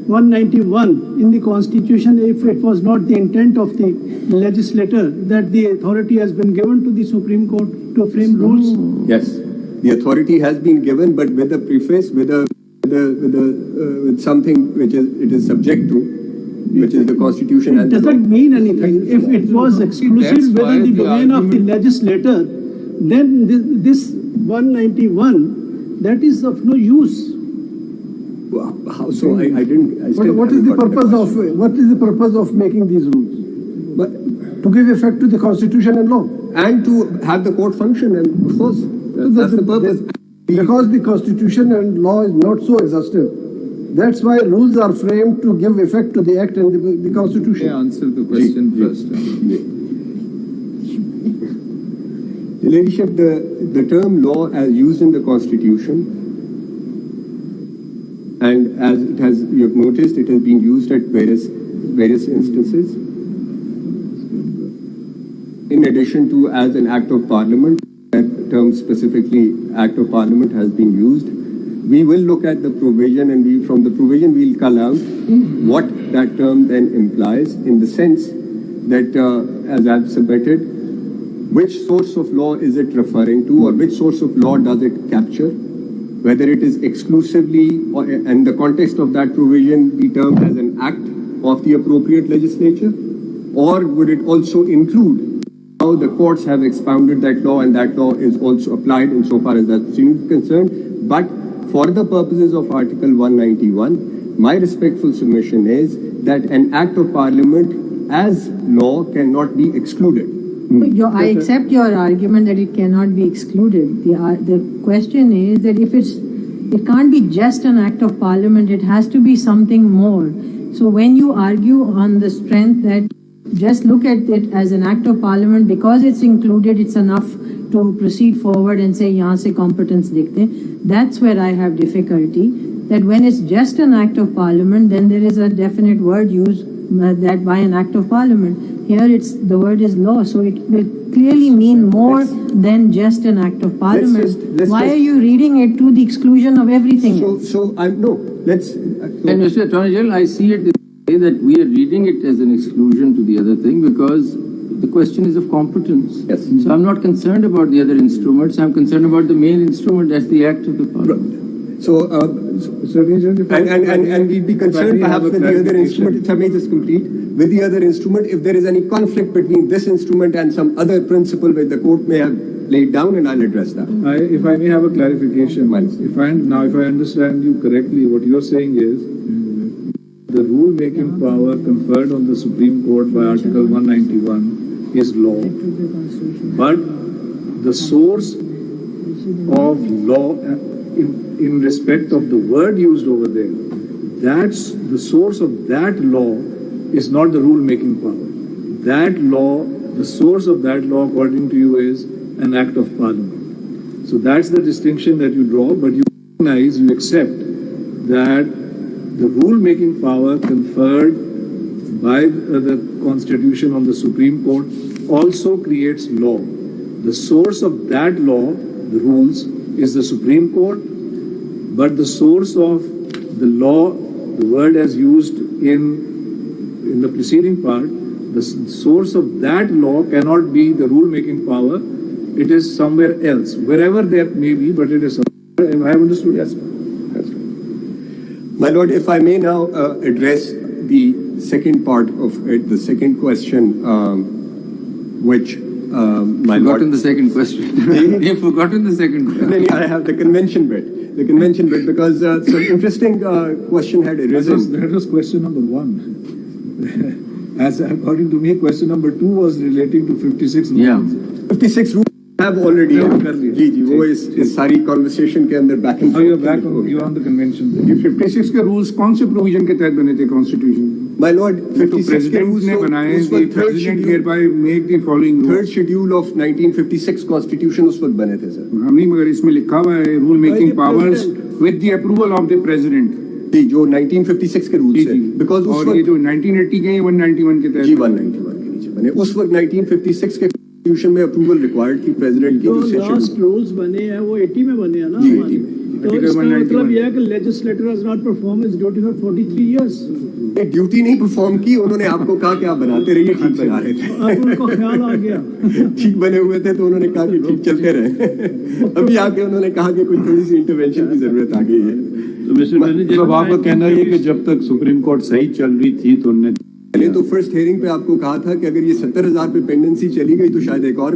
191 in the Constitution if it was not the intent of the legislator that the authority has been given to the Supreme Court to frame rules? Yes, the authority has been given, but with a preface, with something which it is subject to, which is the Constitution. It doesn't mean anything. If it was exclusive within the domain of the legislator, then this 191, that is of no use. How so? I didn't. I still What is the purpose of making these rules? But To give effect to the Constitution and law. and to have the court function, and of course, that's the purpose. Because the Constitution and law is not so exhaustive. That's why rules are framed to give effect to the Act and the Constitution. May I answer the question first? Your Ladyship, the term law as used in the Constitution, and as it has, you have noticed, it has been used at various instances. In addition to as an act of parliament, that term specifically act of parliament has been used. We will look at the provision, and from the provision we'll call out what that term then implies, in the sense that, as I've submitted, which source of law is it referring to, or which source of law does it capture? Whether it is exclusively, or in the context of that provision, be termed as an act of the appropriate legislature, or would it also include how the courts have expounded that law, and that law is also applied insofar as that's concerned. But for the purposes of Article 191, my respectful submission is that an act of parliament as law cannot be excluded. I accept your argument that it cannot be excluded. The question is that if it can't be just an act of parliament, it has to be something more. So when you argue on the strength that just look at it as an act of parliament, because it's included, it's enough to proceed forward and say, yahan se competence dikhte. That's where I have difficulty. That when it's just an act of parliament, then there is a definite word used that by an act of parliament. Here the word is law, so it will clearly mean more than just an act of parliament. Why are you reading it to the exclusion of everything else? And Mr. Attorney General, I see it this way, that we are reading it as an exclusion to the other thing because the question is of competence. Yes. So I'm not concerned about the other instruments. I'm concerned about the main instrument, that's the act of the parliament. And we'd be concerned perhaps with the other instrument, if I may just complete, with the other instrument, if there is any conflict between this instrument and some other principle which the court may have laid down, and I'll address that. If I may have a clarification, if I understand you correctly, what you're saying is the rule-making power conferred on the Supreme Court by Article 191 is law, but the source of law in respect of the word used over there, that's the source of that law is not the rule-making power. That law, the source of that law, according to you, is an act of parliament. So that's the distinction that you draw, but you recognize, you accept that the rule-making power conferred by the Constitution on the Supreme Court also creates law. The source of that law, the rules, is the Supreme Court, but the source of the law, the word as used in the preceding part, the source of that law cannot be the rule-making power. It is somewhere else, wherever that may be, but it is somewhere. I have understood. Yes. That's right. My Lord, if I may now address the second part of it, the second question, which my Lord... Forgotten the second question. You've forgotten the second question. I have the convention bit. Because some interesting question had arisen. That was question number 1. As according to me, question number 2 was relating to 56 rules. Yeah. 56 rules have already. वो इस सारी conversation के अंदर back and forth. Now you're back on the convention. ये 56 के rules कौन से provision के तहत बने थे Constitution? My Lord, 56 के rules ने बनाए, the President hereby make the following rules. Third schedule of 1956 Constitution उस वक्त बने थे सर. हम नहीं, मगर इसमें लिखा हुआ है rule making powers with the approval of the President. जी, जो 1956 के rules है. Because उस वक्त ये जो 1980 के 191 के तहत. जी, 191 के नीचे बने. उस वक्त 1956 के Constitution में approval required थी President की. जो last rules बने हैं वो 80 में बने हैं ना. जी, 80 में. तो इसका मतलब यह है कि legislator has not performed his duty for 43 years. Duty नहीं परफॉर्म की, उन्होंने आपको कहा कि आप बनाते रहिए, ठीक बना रहे थे। अब उनको ख्याल आ गया ठीक बने हुए थे तो उन्होंने कहा कि ठीक चलते रहे। अभी आके उन्होंने कहा कि कुछ थोड़ी सी इंटरवेंशन की जरूरत आ गई है। मतलब आपका कहना है कि जब तक सुप्रीम कोर्ट सही चल रही थी तो उन्होंने पहले तो फर्स्ट हियरिंग पे आपको कहा था कि अगर ये 70,000 पे पेंडेंसी चली गई तो शायद एक और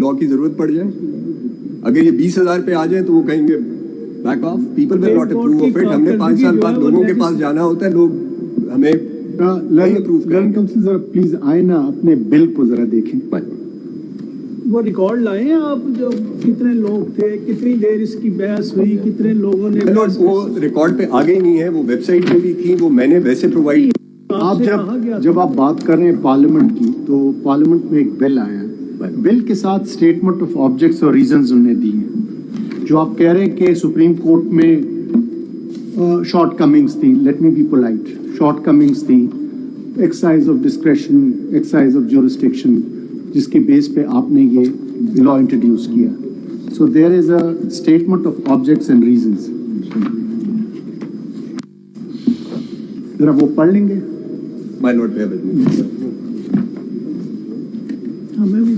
लॉ की जरूरत पड़ जाए। अगर ये 20,000 पे आ जाए तो वो कहेंगे back of, people will not approve of it. हमने 5 साल बाद लोगों के पास जाना होता है, लोग हमें अप्रूव करेंगे। जरा प्लीज आए ना, अपने बिल को जरा देखें। वो रिकॉर्ड लाए हैं आप, जो कितने लोग थे, कितनी देर इसकी बहस हुई, कितने लोगों ने वो रिकॉर्ड पे आगे नहीं है, वो वेबसाइट पे भी थी, वो मैंने वैसे प्रोवाइड। आप जब आप बात कर रहे हैं पार्लियामेंट की, तो पार्लियामेंट में एक बिल आया है, बिल के साथ स्टेटमेंट ऑफ ऑब्जेक्ट्स और रीजंस उन्होंने दी हैं। जो आप कह रहे हैं कि सुप्रीम कोर्ट में शॉर्ट कमिंग्स थी, let me be polite, shortcomings थी, exercise of discretion, exercise of jurisdiction, जिसके बेस पे आपने ये लॉ इंट्रोड्यूस किया। So there is a statement of objects and reasons. जरा वो पढ़ लेंगे। My lord, bear with me. हमें भी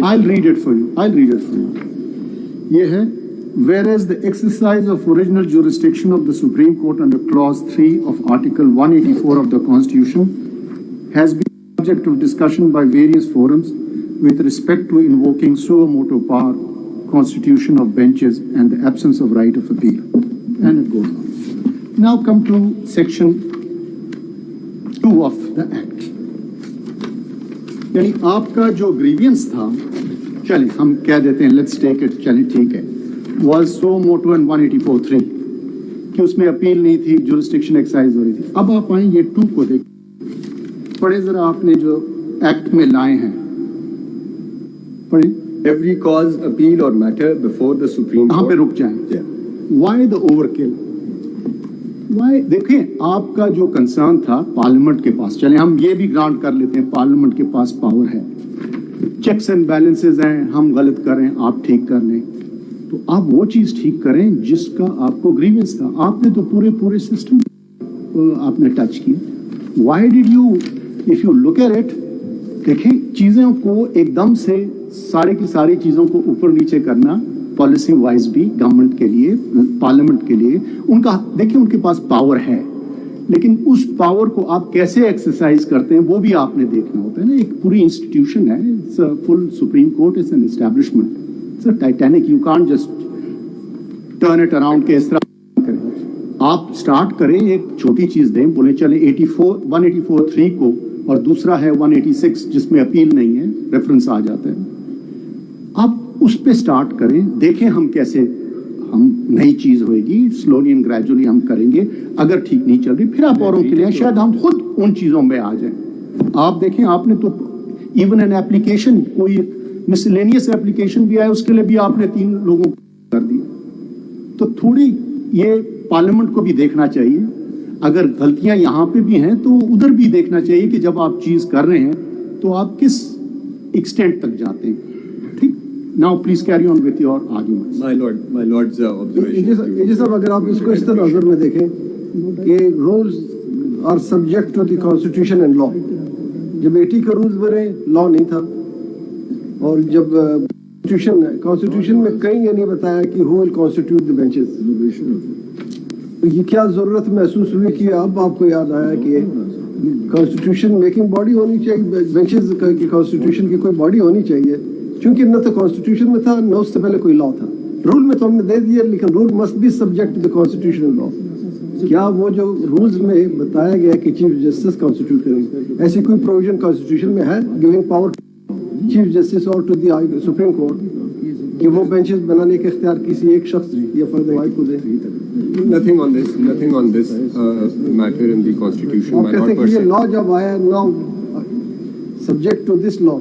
I'll read it for you. ये है, whereas the exercise of original jurisdiction of the Supreme Court under Clause 3 of Article 184 of the Constitution has been subject of discussion by various forums with respect to invoking suo motu power, constitution of benches and the absence of right of appeal. And it goes on. Now come to section 2 of the act. यानी आपका जो grievance था, चलिए हम कह देते हैं, let's take it, चलिए ठीक है, वाज सो मोटो एंड 184(3) कि उसमें अपील नहीं थी, जुरिस्डिक्शन एक्सरसाइज हो रही थी। अब आप आए ये 2 को देख, पढ़े जरा, आपने जो एक्ट में लाए हैं पढ़े। Every cause, appeal or matter before the Supreme Court. यहाँ पे रुक जाएं। Why the overkill? Why? देखें, आपका जो कंसर्न था पार्लियामेंट के पास, चले हम ये भी ग्रांट कर लेते हैं, पार्लियामेंट के पास पावर है, चेक्स एंड बैलेंसेस हैं, हम गलत कर रहे हैं, आप ठीक कर लें, तो आप वो चीज ठीक करें जिसका आपको ग्रीवेंस था। आपने तो पूरे सिस्टम आपने टच किया। Why did you, if you look at it, देखें चीजों को एकदम से सारी की सारी चीजों को ऊपर नीचे करना, पॉलिसी वाइज भी गवर्नमेंट के लिए, पार्लियामेंट के लिए, उनका देखिए उनके पास पावर है, लेकिन उस पावर को आप कैसे एक्सरसाइज करते हैं वो भी आपने देखना होता है ना। एक पूरी इंस्टीट्यूशन है, it's a full supreme court, it's an establishment, it's a Titanic, you can't just turn it around के इस तरह करें। आप स्टार्ट करें, एक छोटी चीज दें, बोले चले 184(3) को, और दूसरा है 186 जिसमें अपील नहीं है, रेफरेंस आ जाता है, आप उस पे स्टार्ट करें, देखें हम कैसे, हम नई चीज होगी, स्लोली एंड ग्रेजुअली हम करेंगे, अगर ठीक नहीं चल रही फिर आप औरों के लिए, शायद हम खुद उन चीजों में आ जाएं। आप देखें, आपने तो इवन एन एप्लीकेशन, कोई मिसलेनियस एप्लीकेशन भी आया, उसके लिए भी आपने 3 लोगों को कर दिया। तो थोड़ी ये पार्लियामेंट को भी देखना चाहिए, अगर गलतियां यहां पे भी हैं तो उधर भी देखना चाहिए कि जब आप चीज कर रहे हैं तो आप किस एक्सटेंट तक जाते हैं। ठीक, now please carry on with your arguments. My lord's observation. एजी साहब, अगर आप इसको इस तरह नजर में देखें कि rules are subject to the constitution and law, जब 80 के रूल्स बने, लॉ नहीं था, और जब कॉन्स्टिट्यूशन में कहीं ये नहीं बताया कि who will constitute the benches, तो ये क्या जरूरत महसूस हुई कि अब आपको याद आया कि कॉन्स्टिट्यूशन मेकिंग बॉडी होनी चाहिए, बेंचेस की कॉन्स्टिट्यूशन की कोई बॉडी होनी चाहिए, क्योंकि न तो कॉन्स्टिट्यूशन में था, न उससे पहले कोई लॉ था। रूल में तो हमने दे दिया, लेकिन rule must be subject to the constitutional law. क्या वो जो रूल्स में बताया गया कि चीफ जस्टिस कॉन्स्टिट्यूट करेंगे, ऐसी कोई प्रोविजन कॉन्स्टिट्यूशन में है गिविंग पावर चीफ जस्टिस और टू द सुप्रीम कोर्ट कि वो बेंचेस बनाने के इख्तियार किसी एक शख्स या फर्द वाहिद को दे? Nothing on this matter in the constitution. आप कहते हैं कि ये लॉ जब आया, now subject to this law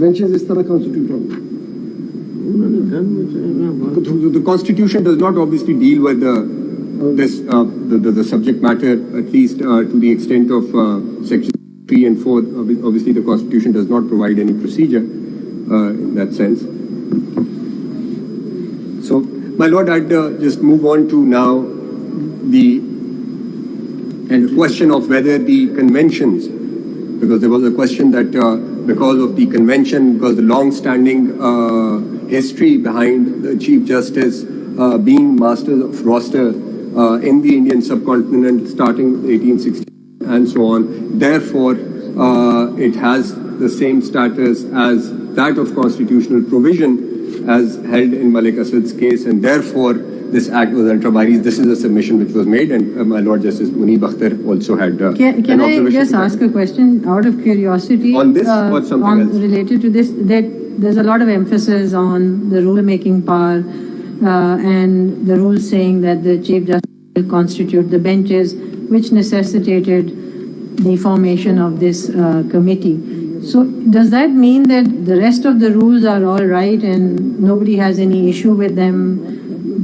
benches इस तरह कॉन्स्टिट्यूट होंगे। The constitution does not obviously deal with the subject matter, at least to the extent of section 3 and 4, obviously the Constitution does not provide any procedure in that sense. So, my Lord, I'd just move on to now the question of whether the conventions, because there was a question that because of the convention, because the long-standing history behind the Chief Justice being master of roster in the Indian subcontinent starting 1860 and so on, therefore it has the same status as that of constitutional provision as held in Malik Asad's case, and therefore this act was ultra vires. This is a submission which was made, and my Lord Justice Munib Akhtar also had Can I just ask a question out of curiosity? On this or something else? Related to this, that there's a lot of emphasis on the rule-making power and the rules saying that the Chief Justice will constitute the benches, which necessitated the formation of this committee. So does that mean that the rest of the rules are all right and nobody has any issue with them?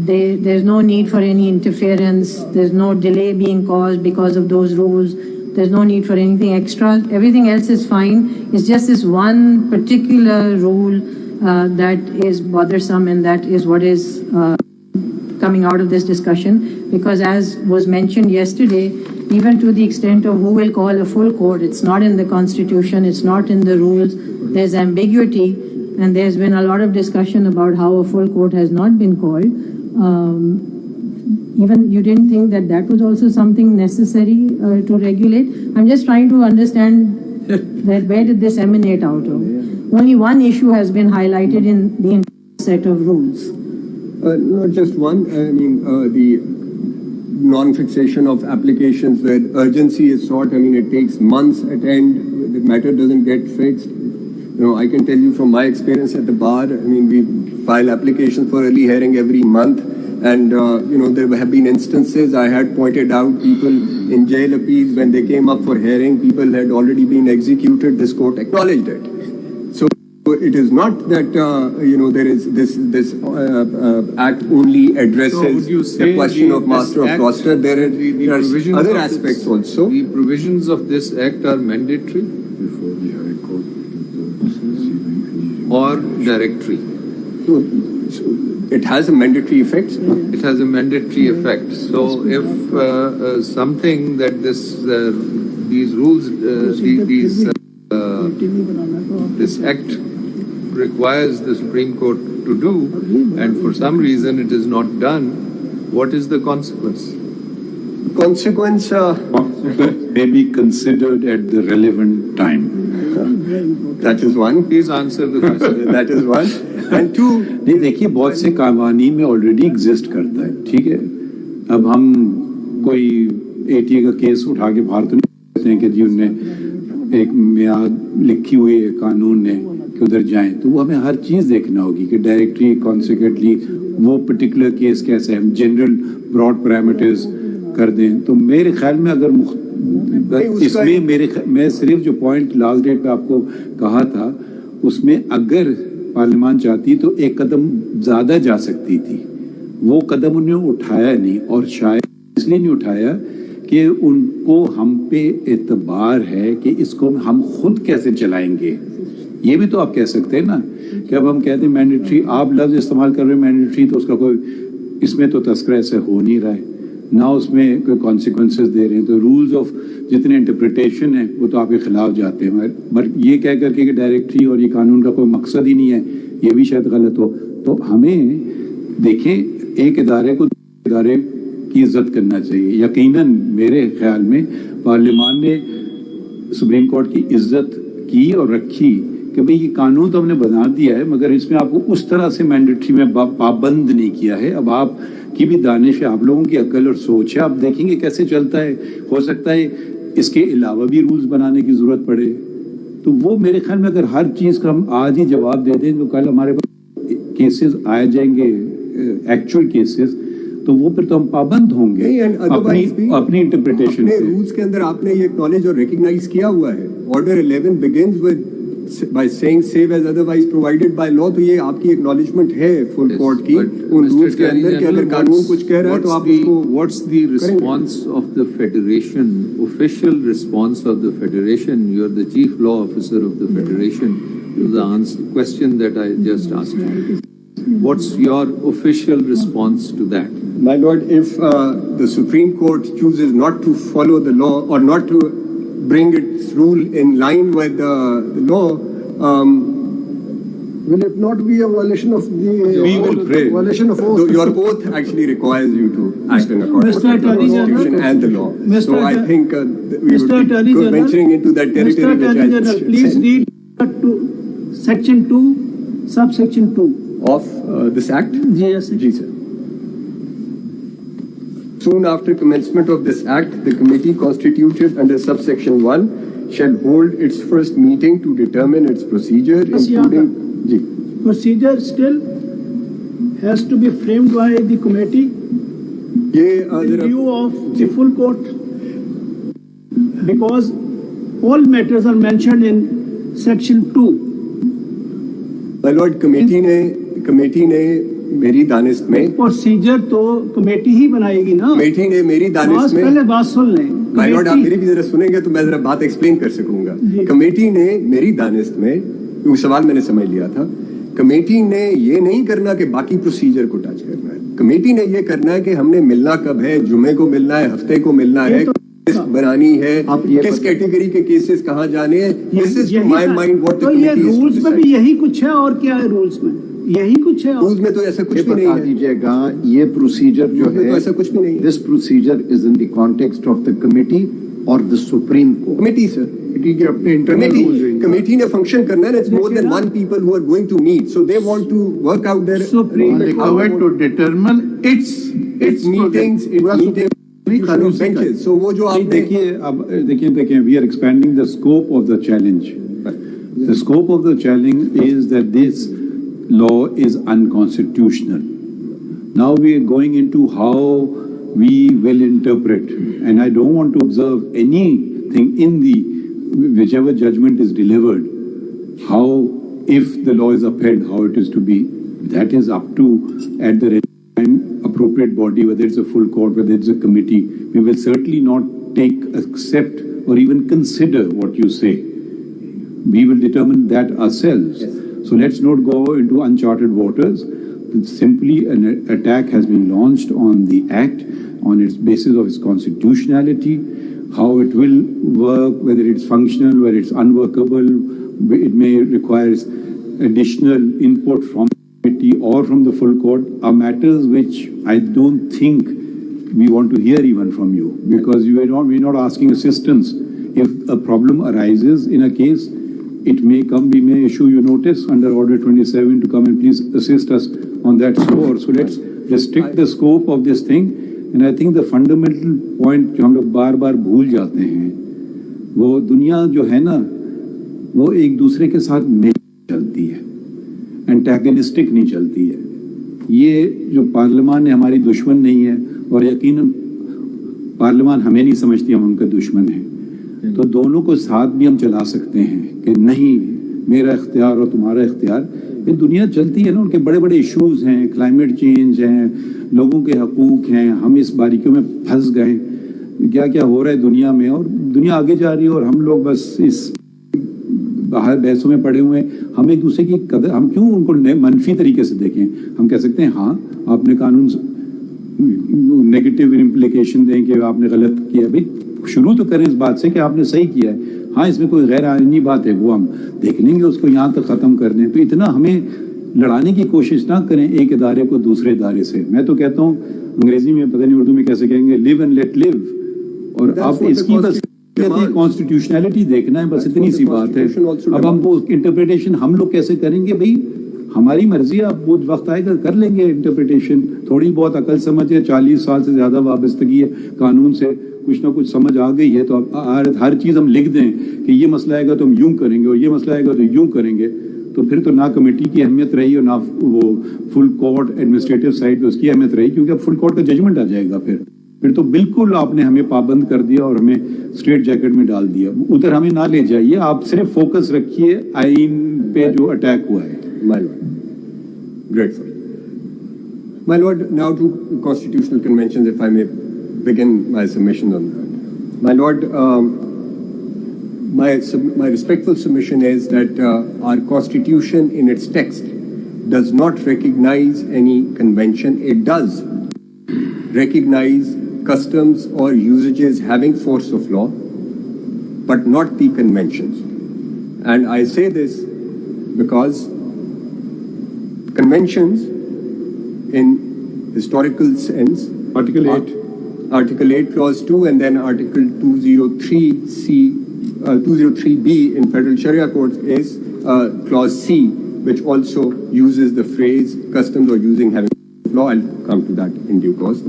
There's no need for any interference. There's no delay being caused because of those rules. There's no need for anything extra. Everything else is fine. It's just this one particular rule that is bothersome, and that is what is coming out of this discussion. Because as was mentioned yesterday, even to the extent of who will call a full court, it's not in the Constitution, it's not in the rules. There's ambiguity, and there's been a lot of discussion about how a full court has not been called. Even you didn't think that that was also something necessary to regulate? I'm just trying to understand that where did this emanate out of? Only one issue has been highlighted in the entire set of rules. Not just one. I mean, the non-fixation of applications where urgency is sought. I mean, it takes months at end. The matter doesn't get fixed. You know, I can tell you from my experience at the bar, I mean, we file applications for early hearing every month. And, you know, there have been instances I had pointed out, people in jail appeals, when they came up for hearing, people had already been executed. This court acknowledged it. So it is not that, you know, there is this act only addresses the question of master of roster. There are other aspects also. The provisions of this act are mandatory or directory? It has a mandatory effect. It has a mandatory effect. So if something that these rules, this act requires the Supreme Court to do, and for some reason it is not done, what is the consequence? Consequence may be considered at the relevant time. That is one. Please answer the question. That is one. And two. नहीं देखिए बहुत से कानून में already exist करता है, ठीक है. अब हम कोई एटीए का केस उठा के बाहर तो नहीं कहते हैं कि जी उनने एक मियाद लिखी हुई है कानून ने कि उधर जाएं, तो वो हमें हर चीज देखना होगी कि डायरेक्टली कॉन्सिक्वेंटली वो पर्टिकुलर केस कैसा है, जनरल ब्रॉड पैरामीटर्स कर दें. तो मेरे ख्याल में अगर इसमें मैं सिर्फ जो पॉइंट लास्ट डेट पे आपको कहा था उसमें अगर पार्लियामान चाहती तो एक कदम ज्यादा जा सकती थी. वो कदम उन्होंने उठाया नहीं, और शायद इसलिए नहीं उठाया कि उनको हम पे एतबार है कि इसको हम खुद कैसे चलाएंगे. ये भी तो आप कह सकते हैं ना कि अब हम कहते हैं मैंडेटरी, आप लफ्ज इस्तेमाल कर रहे हैं मैंडेटरी, तो उसका कोई इसमें तो तस्करा ऐसे हो नहीं रहा है ना, उसमें कोई कॉन्सिक्वेंसेस दे रहे हैं. तो रूल्स ऑफ जितने इंटरप्रिटेशन है वो तो आपके खिलाफ जाते हैं. बट ये कह करके कि डायरेक्टरी और ये कानून का कोई मकसद ही नहीं है, ये भी शायद गलत हो. तो हमें देखें, एक इदारे को इदारे की इज्जत करना चाहिए. यकीनन मेरे ख्याल में पार्लियामान ने सुप्रीम कोर्ट की इज्जत की और रखी कि भाई ये कानून तो हमने बना दिया है, मगर इसमें आपको उस तरह से मैंडेटरी में पाबंद नहीं किया है. अब आप की भी दानिश है, आप लोगों की अकल और सोच है, आप देखेंगे कैसे चलता है. हो सकता है इसके अलावा भी रूल्स बनाने की जरूरत पड़े. तो वो मेरे ख्याल में अगर हर चीज का हम आज ही जवाब दे दें तो कल हमारे पास केसेस आ जाएंगे, एक्चुअल केसेस, तो वो फिर तो हम पाबंद होंगे अपनी इंटरप्रिटेशन पे. रूल्स के अंदर आपने ये एक्नॉलेज और रिकॉग्नाइज किया हुआ है. Order 11 begins with by saying save as otherwise provided by law, तो ये आपकी acknowledgement है full court की उन rules के अंदर कि अगर कानून कुछ कह रहा है तो आप उसको What's the response of the federation, official response of the federation? You're the chief law officer of the federation. To the question that I just asked. What's your official response to that? My lord, if the Supreme Court chooses not to follow the law or not to bring its rule in line with the law, will it not be a violation of the we will pray. Violation of oath? Your oath actually requires you to act in accordance Mr. with the Attorney General, Constitution and the law. Mr. So I think we Mr. would Attorney be General, venturing into that territory. Mr. Attorney General, please read to section 2, subsection 2 of this act. Yes, sir. Ji, sir. Soon after commencement of this act, the committee constituted under subsection 1 shall hold its first meeting to determine its procedure, including... Ji. Procedure still has to be framed by the committee in view of the full court, because all matters are mentioned in section 2. My lord, committee ने मेरी दानिस्त में procedure तो committee ही बनाएगी ना। Committee ने मेरी दानिस्त में पहले बात सुन लें। माय लॉर्ड, आप मेरी भी जरा सुनेंगे तो मैं जरा बात एक्सप्लेन कर सकूंगा। कमेटी ने मेरी दानिस्त में, वो सवाल मैंने समझ लिया था, कमेटी ने ये नहीं करना कि बाकी प्रोसीजर को टच करना है। कमेटी ने ये करना है कि हमने मिलना कब है, जुमे को मिलना है, हफ्ते को मिलना है, लिस्ट बनानी है, किस कैटेगरी के केसेस कहाँ जाने हैं। This is to my mind what the committee is. Rules में भी यही कुछ है और क्या है रूल्स में? यही कुछ है। रूल्स में तो ऐसा कुछ भी नहीं है। दीजिएगा ये प्रोसीजर जो है, तो ऐसा कुछ भी नहीं है। This procedure is in the context of the committee और the Supreme Court. Committee sir, committee ने फंक्शन करना है। It's more than one people who are going to meet, so they want to work out there to determine its meetings, benches. So वो जो आप देखिए, अब देखिए, we are expanding the scope of the challenge. The scope of the challenge is that this law is unconstitutional. Now we are going into how we will interpret, and I don't want to observe anything in the whichever judgment is delivered, how, if the law is upheld, how it is to be. That is up to, at the time, appropriate body, whether it's a full court, whether it's a committee. We will certainly not accept or even consider what you say. We will determine that ourselves. Yes. So let's not go into uncharted waters. Simply an attack has been launched on the act on its basis of its constitutionality, how it will work, whether it's functional, whether it's unworkable, it may require additional input from the committee or from the full court, are matters which I don't think we want to hear even from you, because we're not asking assistance. If a problem arises in a case, it may come, we may issue you notice under Order 27 to come and please assist us on that score. So let's restrict the scope of this thing. And I think the fundamental point जो हम लोग बार बार भूल जाते हैं, वो दुनिया जो है ना, वो एक दूसरे के साथ मिल चलती है, एंटेगनिस्टिक नहीं चलती है। ये जो पार्लियामान है हमारी दुश्मन नहीं है, और यकीनन पार्लियामान हमें नहीं समझती हम उनका दुश्मन है। तो दोनों को साथ भी हम चला सकते हैं कि नहीं मेरा इख्तियार और तुम्हारा इख्तियार। ये दुनिया चलती है ना, उनके बड़े बड़े इश्यूज हैं, क्लाइमेट चेंज हैं, लोगों के हकूक हैं, हम इस बारीकियों में फंस गए, क्या क्या हो रहा है दुनिया में, और दुनिया आगे जा रही है और हम लोग बस इस बाहर बहसों में पड़े हुए हैं। हम एक दूसरे की कदर, हम क्यों उनको मनफी तरीके से देखें? हम कह सकते हैं हाँ आपने कानून नेगेटिव इम्प्लीकेशन दें कि आपने गलत किया, भाई शुरू तो करें इस बात से कि आपने सही किया है, हाँ इसमें कोई गैर आईनी बात है वो हम देख लेंगे, उसको यहाँ तक ख़त्म कर दें। तो इतना हमें लड़ाने की कोशिश ना करें एक इदारे को दूसरे इदारे से। मैं तो कहता हूँ, अंग्रेजी में पता नहीं उर्दू में कैसे कहेंगे, लिव एंड लेट लिव। और आप इसकी बस कॉन्स्टिट्यूशनैलिटी देखना है, बस इतनी सी बात है। अब हम वो इंटरप्रिटेशन हम लोग कैसे करेंगे? भाई हमारी मर्जी है, अब वो वक्त आएगा कर लेंगे इंटरप्रिटेशन। थोड़ी बहुत अकल समझ है, 40 साल से ज्यादा वाबस्तगी है कानून से, कुछ ना कुछ समझ आ गई है, तो अब हर चीज हम लिख दें कि ये मसला आएगा तो हम यूं करेंगे और ये मसला आएगा तो यूं करेंगे, तो फिर तो ना कमेटी की अहमियत रही और ना वो फुल कोर्ट एडमिनिस्ट्रेटिव साइड पे उसकी अहमियत रही, क्योंकि अब फुल कोर्ट का जजमेंट आ जाएगा फिर। फिर तो बिल्कुल आपने हमें पाबंद कर दिया और हमें स्ट्रेट जैकेट में डाल दिया। उधर हमें ना ले जाइए, आप सिर्फ फोकस रखिए आईन पे जो अटैक हुआ है। My Lord. Grateful. My Lord, now to constitutional conventions, if I may begin my submission on that. My Lord, my respectful submission is that our constitution in its text does not recognize any convention. It does recognize customs or usages having force of law, but not the conventions. And I say this because conventions in historical sense, Article 8 clause 2 and then Article 203B in federal Sharia courts is clause C, which also uses the phrase customs or using having law. I'll come to that in due course.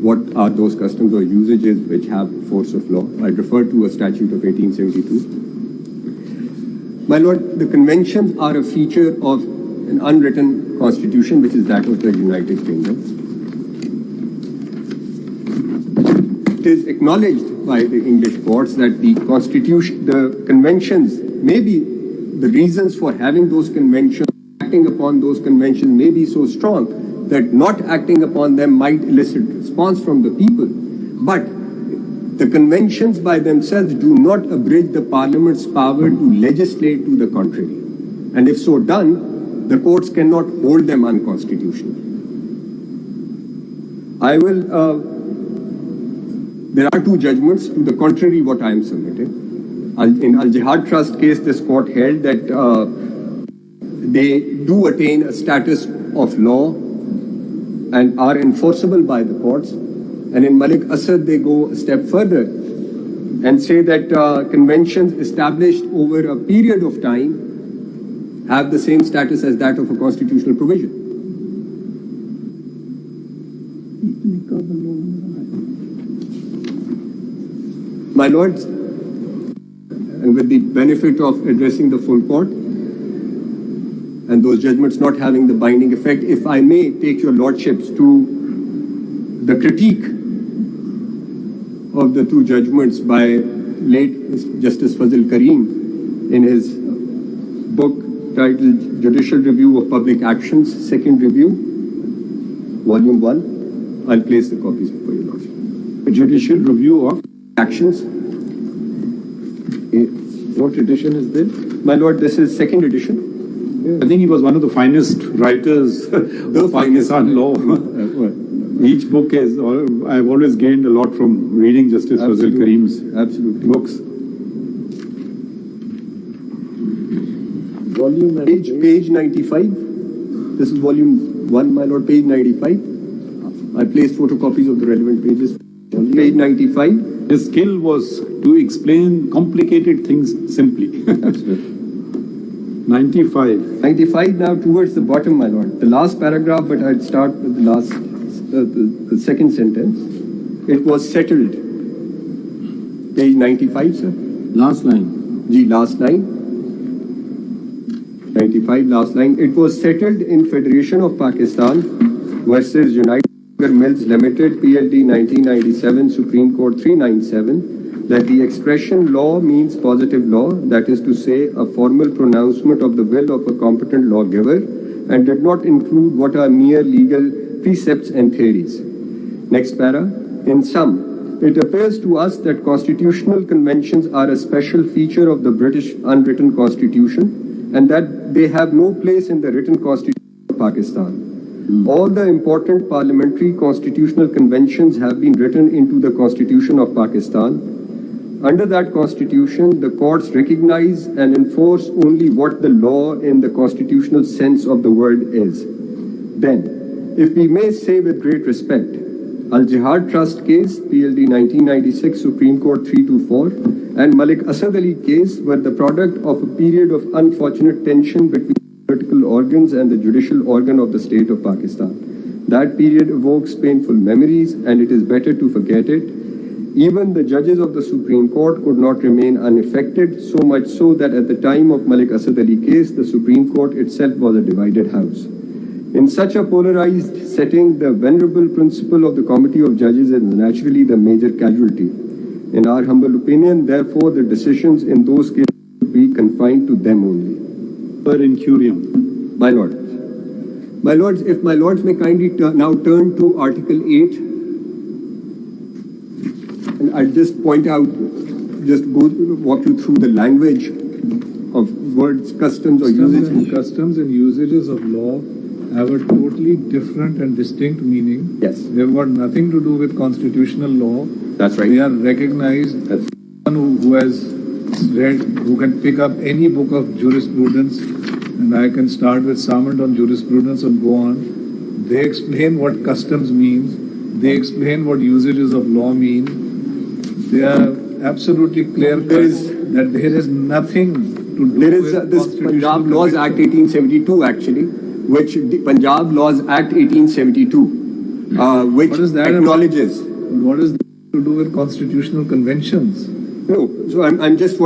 What are those customs or usages which have force of law? I refer to a statute of 1872. My Lord, the conventions are a feature of an unwritten constitution, which is that of the United Kingdom. It is acknowledged by the English courts that the conventions may be the reasons for having those conventions, acting upon those conventions may be so strong that not acting upon them might elicit response from the people. But the conventions by themselves do not abridge the Parliament's power to legislate to the contrary. And if so done, the courts cannot hold them unconstitutional. There are two judgments to the contrary what I am submitting. In Al-Jihad Trust case, this court held that they do attain a status of law and are enforceable by the courts. And in Malik Asad, they go a step further and say that conventions established over a period of time have the same status as that of a constitutional provision. My Lords, and with the benefit of addressing the full court and those judgments not having the binding effect, if I may take your Lordships to the critique of the two judgments by late Justice Fazil Karim in his book titled Judicial Review of Public Actions, Second Review, Volume 1. I'll place the copies before your Lordship. Judicial Review of Actions. What edition is this? My Lord, this is second edition. I think he was one of the finest writers of Pakistan law. Each book is, I've always gained a lot from reading Justice Fazil Karim's books. Volume and Page 95. This is volume 1, my Lord, page 95. I placed photocopies of the relevant pages. Page 95. His skill was to explain complicated things simply. Absolutely. 95. 95 now towards the bottom, my Lord. The last paragraph, but I'd start with the last, the second sentence. It was settled. Page 95, sir. Last line. Last line. 95, last line. It was settled in Federation of Pakistan versus United Mills Limited, PLD 1997, Supreme Court 397, that the expression law means positive law, that is to say, a formal pronouncement of the will of a competent lawgiver, and did not include what are mere legal precepts and theories. Next para. In sum, it appears to us that constitutional conventions are a special feature of the British unwritten constitution, and that they have no place in the written constitution of Pakistan. All the important parliamentary constitutional conventions have been written into the Constitution of Pakistan. Under that constitution, the courts recognize and enforce only what the law in the constitutional sense of the word is. Then, if we may say with great respect, Al-Jihad Trust case, PLD 1996, Supreme Court 324, and Malik Asad Ali case were the product of a period of unfortunate tension between political organs and the judicial organ of the state of Pakistan. That period evokes painful memories, and it is better to forget it. Even the judges of the Supreme Court could not remain unaffected, so much so that at the time of Malik Asad Ali case, the Supreme Court itself was a divided house. In such a polarized setting, the venerable principle of the Committee of Judges is naturally the major casualty. In our humble opinion, therefore, the decisions in those cases should be confined to them only. Per incurium. My Lord. My Lords, if my Lords may kindly now turn to Article 8, and I'll just point out, walk you through the language of words, customs or usages. Customs and usages of law have a totally different and distinct meaning. Yes. They've got nothing to do with constitutional law. That's right. They are recognized. Someone who has read, who can pick up any book of jurisprudence, and I can start with Samant on jurisprudence and go on. They explain what customs means. They explain what usages of law mean. They are absolutely clear that there is nothing to do There is with this Punjab Laws Act convention. 1872 actually, which the Punjab Laws Act 1872, which What is that acknowledges. What is that to do with constitutional conventions? No, so I'm just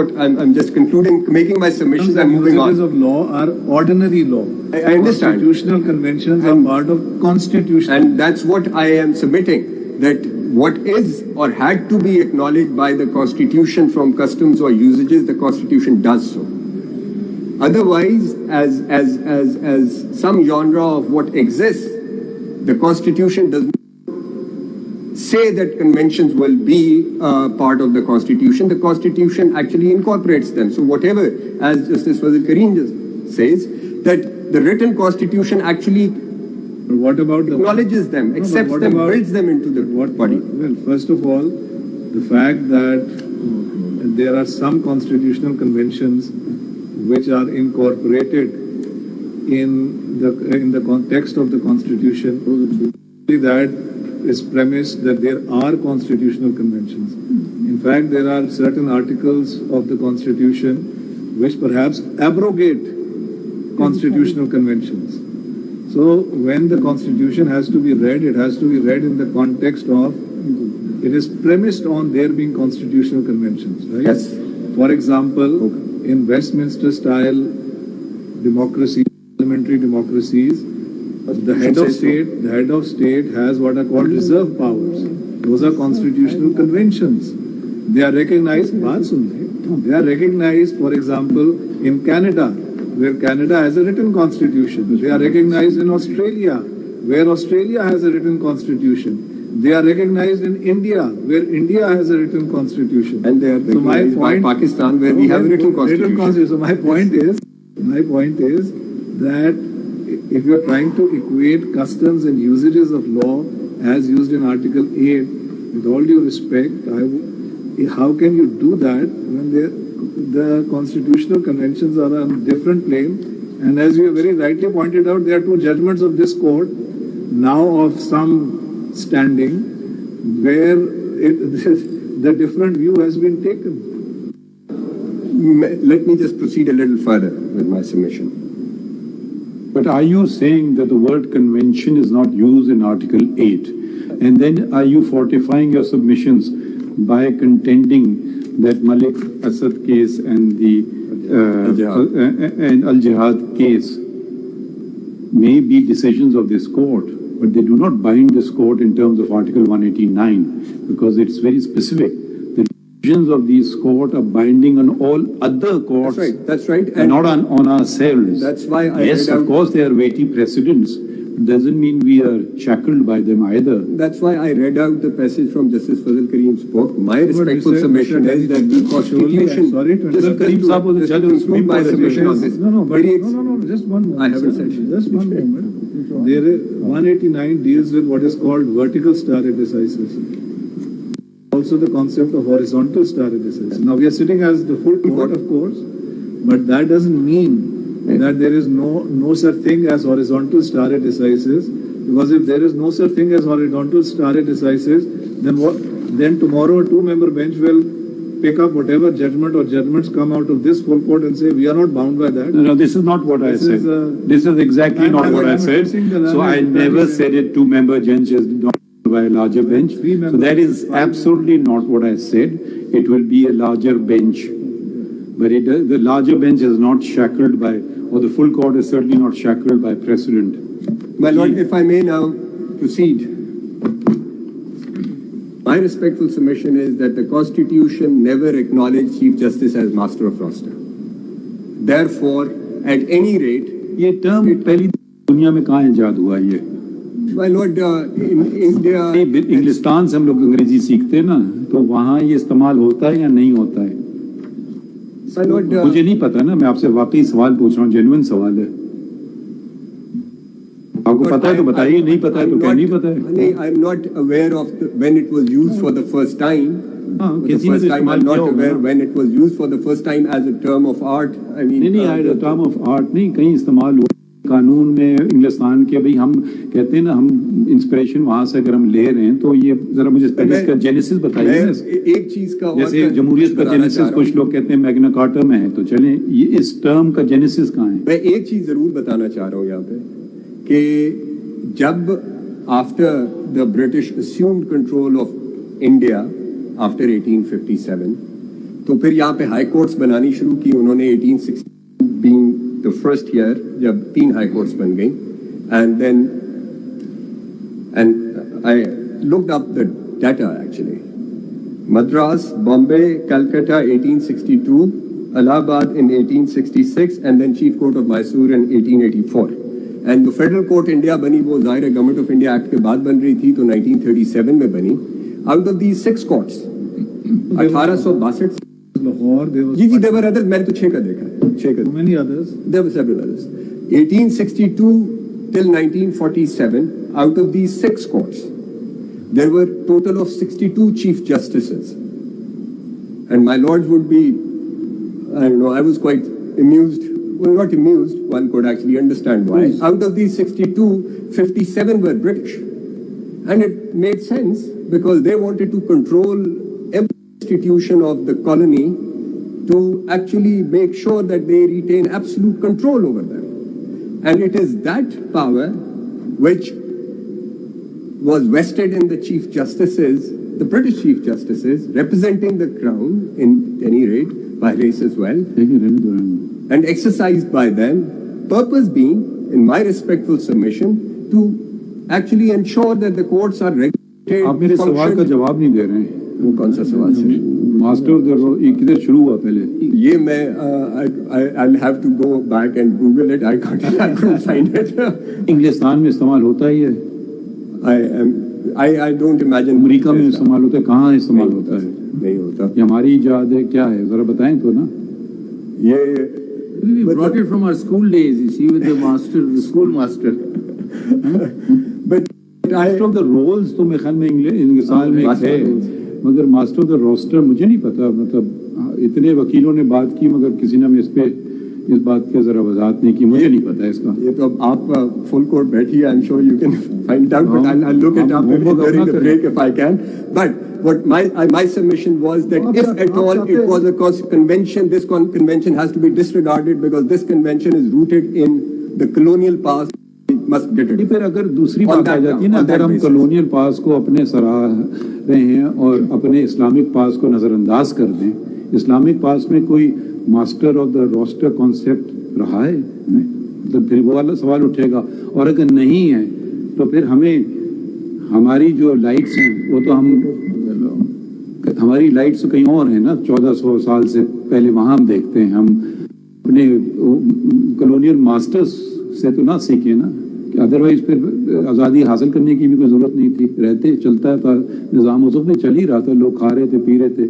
concluding, making my submissions and moving Usages on. of law are ordinary law. I understand. Constitutional conventions are part of constitution. And that's what I am submitting, that what is or had to be acknowledged by the Constitution from customs or usages, the Constitution does so. Otherwise, as some genre of what exists, the Constitution does not say that conventions will be part of the Constitution. The Constitution actually incorporates them. So whatever, as Justice Fazil Kareem just says, that the written Constitution actually What about the acknowledges them, accepts what them, about- builds them into the body. Well, first of all, the fact that there are some constitutional conventions which are incorporated in the context of the Constitution, that is premised that there are constitutional conventions. In fact, there are certain articles of the Constitution which perhaps abrogate constitutional conventions. So when the Constitution has to be read, it has to be read in the context of, it is premised on there being constitutional conventions, right? Yes. For example, in Westminster style democracy, parliamentary democracies, the head of state has what are called reserve powers. Those are constitutional conventions. They are recognized, they are recognized, for example, in Canada, where Canada has a written constitution. They are recognized in Australia, where Australia has a written constitution. They are recognized in India, where India has a written constitution. And they are recognized by Pakistan, where we have a written constitution. So my point is that if you are trying to equate customs and usages of law as used in Article 8, with all due respect, how can you do that when the constitutional conventions are on different plane? And as you have very rightly pointed out, there are two judgments of this court now of some standing where the different view has been taken. Let me just proceed a little further with my submission. But are you saying that the word convention is not used in Article 8? And then are you fortifying your submissions by contending that Malik Asad case and the Al-Jihad case may be decisions of this court, but they do not bind this court in terms of Article 189, because it's very specific. The decisions of these court are binding on all other courts. That's right. And not on ourselves. That's why I yes, of course, they are weighty precedents. Doesn't mean we are shackled by them either. That's why I read out the passage from Justice Fazil Kareem's book. My respectful submission is that the Constitution. Sorry to just conclude my submission on this. No, just one moment. I haven't said. Just one moment. There is 189 deals with what is called vertical stare decisis. Also the concept of horizontal stare decisis. Now we are sitting as the full court, of course, but that doesn't mean that there is no such thing as horizontal stare decisis, because if there is no such thing as horizontal stare decisis, then tomorrow a two-member bench will pick up whatever judgment or judgments come out of this full court and say we are not bound by that. No, this is not what I said. This is exactly not what I said. So I never said it two-member bench is not by a larger bench. So that is absolutely not what I said. It will be a larger bench. But the larger bench is not shackled by, or the full court is certainly not shackled by precedent. My Lord, if I may now proceed. My respectful submission is that the Constitution never acknowledged Chief Justice as master of roster. Therefore, at any rate, ये term पहली दुनिया में कहाँ इजाद हुआ ये? my Lord, in India, इंग्लिस्तान से हम लोग अंग्रेजी सीखते हैं ना, तो वहाँ ये इस्तेमाल होता है या नहीं होता है? my Lord, मुझे नहीं पता ना, मैं आपसे वाकई सवाल पूछ रहा हूँ, जेन्युइन सवाल है। आपको पता है तो बताइए, नहीं पता है तो क्या नहीं पता है? I'm not aware of when it was used for the first time. किसी ने I'm not aware when it was used for the first time as a term of art. I mean, नहीं, टर्म ऑफ आर्ट नहीं, कहीं इस्तेमाल हुआ कानून में इंग्लिस्तान के। भाई हम कहते हैं ना, हम इंस्पिरेशन वहां से अगर हम ले रहे हैं तो ये जरा मुझे इसका जेनेसिस बताइए। एक चीज का जैसे जमहूरियत का जेनेसिस कुछ लोग कहते हैं मैग्ना कार्टा में है, तो चलें ये इस टर्म का जेनेसिस कहाँ है? मैं एक चीज जरूर बताना चाह रहा हूँ यहाँ पे कि जब after the British assumed control of India after 1857, तो फिर यहाँ पे हाई कोर्ट्स बनानी शुरू की उन्होंने। 1860 being the first year जब 3 हाई कोर्ट्स बन गई, and I looked up the data actually. Madras, Bombay, Calcutta 1862, Allahabad in 1866, and then Chief Court of Mysore in 1884. And the Federal Court India बनी, वो जाहिर है गवर्नमेंट ऑफ इंडिया एक्ट के बाद बन रही थी, तो 1937 में बनी। Out of these 6 courts, 1862 Lahore, there was ji, there were others, मैंने तो 6 का देखा है, 6 का। many others. There were several others. 1862 till 1947, out of these 6 courts, there were total of 62 chief justices. And my lords would be, I don't know, I was quite amused. Well, not amused, one could actually understand why. Out of these 62, 57 were British. And it made sense because they wanted to control every institution of the colony to actually make sure that they retain absolute control over them. And it is that power which was vested in the Chief Justices, the British Chief Justices, representing the Crown, in any rate, by race as well, and exercised by them, purpose being, in my respectful submission, to actually ensure that the courts are regulated. आप मेरे सवाल का जवाब नहीं दे रहे हैं। वो कौन सा सवाल है? मास्टर ऑफ द रोल ये किधर शुरू हुआ पहले? ये मैं I'll have to go back and Google it. I couldn't find it. इंग्लिस्तान में इस्तेमाल होता ही है। I don't imagine. अमेरिका में इस्तेमाल होता है, कहाँ इस्तेमाल होता है? नहीं होता। ये हमारी इजाद है, क्या है जरा बताएं तो ना। ये We brought it from our school days, you see, with the master, the school master. but master of the rolls तो मेरे ख्याल में इंग्लिस्तान में है, मगर मास्टर ऑफ द रोस्टर मुझे नहीं पता। मतलब इतने वकीलों ने बात की मगर किसी ने इस बात की जरा वजाहत नहीं की, मुझे नहीं पता इसका। ये तो आप फुल कोर्ट बैठिए, I am sure you can find out, but I look it up during the break if I can. But what my submission was that if at all it was a convention, this convention has to be disregarded because this convention is rooted in the colonial past. It must get it. फिर अगर दूसरी बात आ जाती है ना, अगर हम colonial पास को अपने सराह रहे हैं और अपने इस्लामिक पास को नजरअंदाज कर दें, इस्लामिक पास में कोई master of the roster concept रहा है? तो फिर वो वाला सवाल उठेगा। और अगर नहीं है तो फिर हमारी जो लाइट्स हैं वो तो हमारी लाइट्स तो कहीं और है ना, 1400 साल से पहले वहां हम देखते हैं। हम अपने कॉलोनियल मास्टर्स से तो ना सीखे ना, कि अदरवाइज फिर आज़ादी हासिल करने की भी कोई ज़रूरत नहीं थी। रहते चलता था निज़ाम, उस में चल ही रहा था, लोग खा रहे थे, पी रहे थे,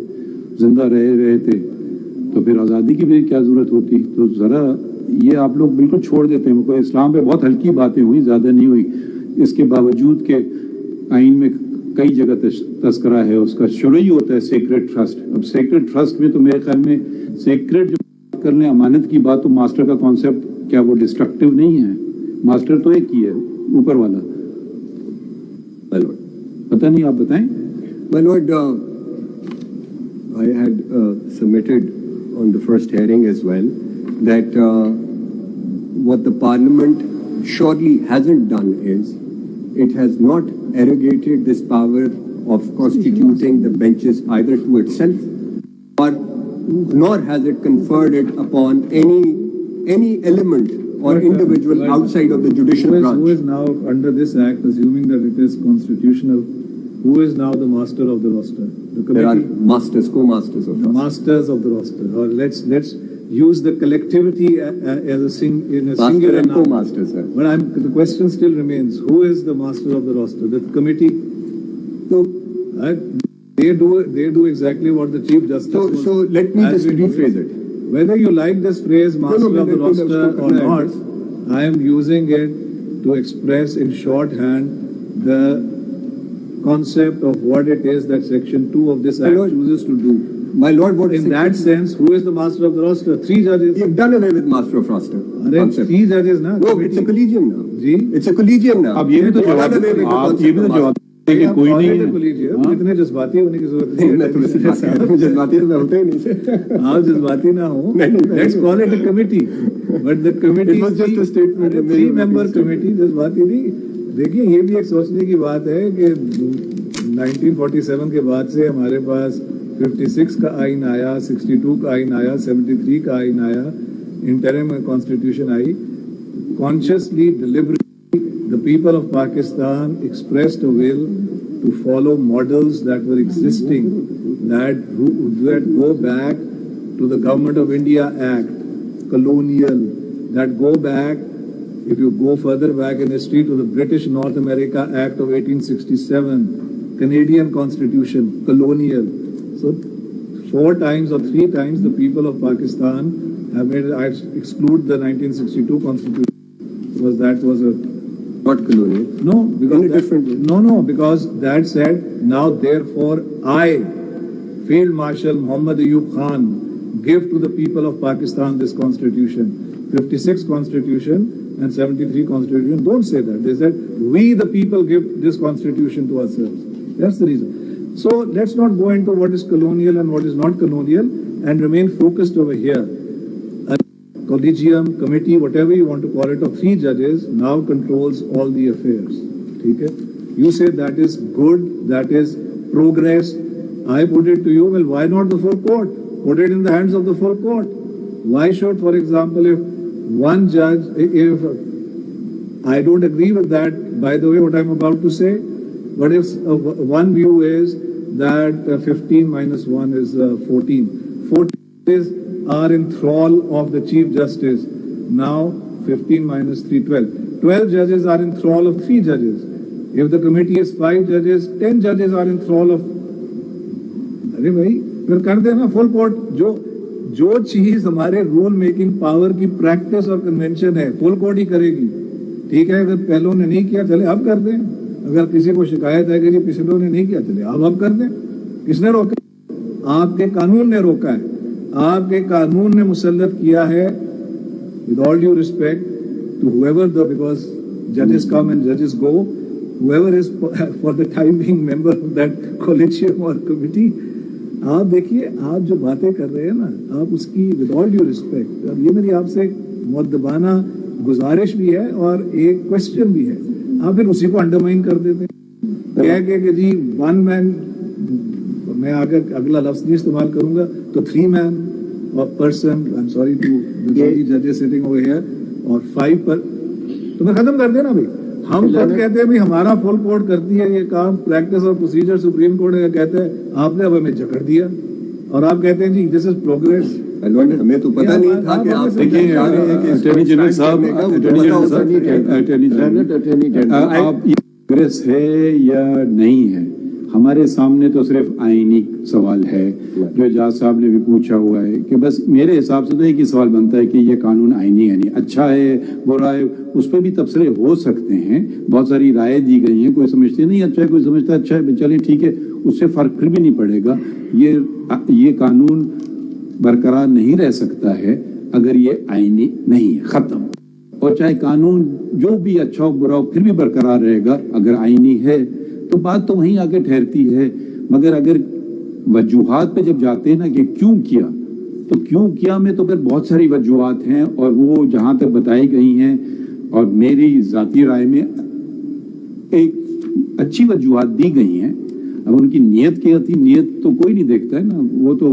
जिंदा रहे थे, तो फिर आज़ादी की भी क्या ज़रूरत होती? तो ज़रा ये आप लोग बिल्कुल छोड़ देते हैं। कोई इस्लाम पे बहुत हल्की बातें हुई, ज़्यादा नहीं हुई, इसके बावजूद के आइन में कई जगह तस्करा है उसका। शुरू ही होता है सेक्रेट ट्रस्ट। अब सेक्रेट ट्रस्ट में तो मेरे ख्याल में सेक्रेट जो कर लें अमानत की बात, तो मास्टर का कॉन्सेप्ट क्या वो डिस्ट्रक्टिव नहीं है? मास्टर तो एक ही है, ऊपर वाला। पता नहीं, आप बताएं। My Lord, I had submitted on the first hearing as well that what the Parliament surely hasn't done is it has not arrogated this power of constituting the benches either to itself or nor has it conferred it upon any element or individual outside of the judicial Who branch. is now under this act, assuming that it is constitutional, who is now the master of the roster? The There are committee? masters, co-masters of The roster. masters of the roster. Or let's use the collectivity as a singular Master and noun. co-masters, sir. But the question still remains: who is the master of the roster? The committee. So, Right? They do exactly what the Chief Justice. was- so let me has just been doing. rephrase it. Whether you like this phrase "master no, of the no, roster" or no, not, I am using it to express in shorthand the concept of what it is that Section 2 of this Act Lord, chooses to do. My lord, what In that sense, who is the master of the roster? 3 judges. You've done away with master of roster. concept. 3 judges ना? No, it's a collegium now. Ji? It's a collegium now. अब ये भी तो You've जवाब done away with the आप concept ये भी of तो जवाब master. देंगे कि कोई नहीं Already है collegium, हाँ? इतने जज्बाती होने की जरूरत नहीं, मैं थोड़ी सी बात कर रहा हूँ, जज्बाती तो मैं होता ही नहीं से। आप जज्बाती ना हो. नहीं, Let's call it a committee. But the committee. It was just a statement. 3-member committee जज्बाती नहीं. देखिए ये भी एक सोचने की बात है कि 1947 के बाद से हमारे पास 56 का आइन आया, 62 का आइन आया, 73 का आइन आया, interim constitution I. Consciously, deliberately, the people of Pakistan expressed a will to follow models that were existing, that go back to the Government of India Act, colonial, that go back, if you go further back in history, to the British North America Act of 1867, Canadian Constitution, colonial. So 4 times or 3 times the people of Pakistan have made it. I exclude the 1962 Constitution because that was a Not colonial. no, because In a different way. no, because that said, now therefore I, Field Marshal Muhammad Ayub Khan, give to the people of Pakistan this constitution. 56 constitution and 73 constitution don't say that. They said we the people give this constitution to ourselves. That's the reason. So let's not go into what is colonial and what is not colonial and remain focused over here. Collegium, committee, whatever you want to call it, of 3 judges now controls all the affairs. Okay? You say that is good, that is progress. I put it to you, well, why not the full court? Put it in the hands of the full court. Why should, for example, if one judge, if I don't agree with that, by the way, what I'm about to say, but if one view is that 15 minus 1 is 14. 14 is are in thrall of the Chief Justice. Now 15 minus 3, 12. 12 judges are in thrall of 3 judges. If the committee is 5 judges, 10 judges are in thrall of. अरे भाई फिर कर देना full court. जो चीज हमारे rule making power की practice और कन्वेंशन है फुल कोर्ट ही करेगी. ठीक है, अगर पहलों ने नहीं किया चले अब कर दें. अगर किसी को शिकायत है कि जी पिछलों ने नहीं किया चले अब कर दें. किसने रोका? आपके कानून ने रोका है. आपके कानून ने मुसल्लत किया है. With all due respect to whoever the because जजेस कम एंड जजेस गो, whoever is for the time being member of that collegium और कमिटी. आप देखिए, आप जो बातें कर रहे हैं ना, आप उसकी विद ऑल ड्यू रिस्पेक्ट, अब ये मेरी आपसे मुअद्दबाना गुजारिश भी है और एक क्वेश्चन भी है. आप फिर उसी को अंडरमाइन कर देते हैं कह के कि जी 1 मैन, मैं अगर अगला लफ्ज नहीं इस्तेमाल करूंगा तो 3 मैन और person, I am sorry to the जजेस सिटिंग ओवर हियर, और 5 पर तो मैं खत्म कर देना भाई. हम खुद कहते हैं भाई हमारा फुल कोर्ट करती है ये काम, प्रैक्टिस और प्रोसीजर सुप्रीम कोर्ट का कहते हैं. आपने अब हमें जकड़ दिया और आप कहते हैं जी दिस इज प्रोग्रेस. हमें तो पता नहीं था कि आप देखिए अटॉर्नी जनरल साहब, अटॉर्नी जनरल आप ये प्रोग्रेस है या नहीं है, हमारे सामने तो सिर्फ आईनी सवाल है जो जज साहब ने भी पूछा हुआ है कि बस मेरे हिसाब से तो एक ही सवाल बनता है कि ये कानून आईनी है नहीं, अच्छा है बुरा है, उस पर भी तबसरे हो सकते हैं. बहुत सारी राय दी गई हैं, कोई समझते नहीं अच्छा है, कोई समझता अच्छा है. चलिए ठीक है, उससे फर्क फिर भी नहीं पड़ेगा. ये कानून बरकरार नहीं रह सकता है अगर ये आईनी नहीं है, खत्म. और चाहे कानून जो भी अच्छा हो बुरा हो फिर भी बरकरार रहेगा अगर आईनी है, तो बात तो वहीं आके ठहरती है. मगर अगर वजूहात पे जब जाते हैं ना कि क्यों किया, तो क्यों किया में तो फिर बहुत सारी वजूहात हैं और वो जहां तक बताई गई हैं और मेरी जाती राय में एक अच्छी वजूहात दी गई हैं. अब उनकी नीयत क्या थी, नीयत तो कोई नहीं देखता है ना, वो तो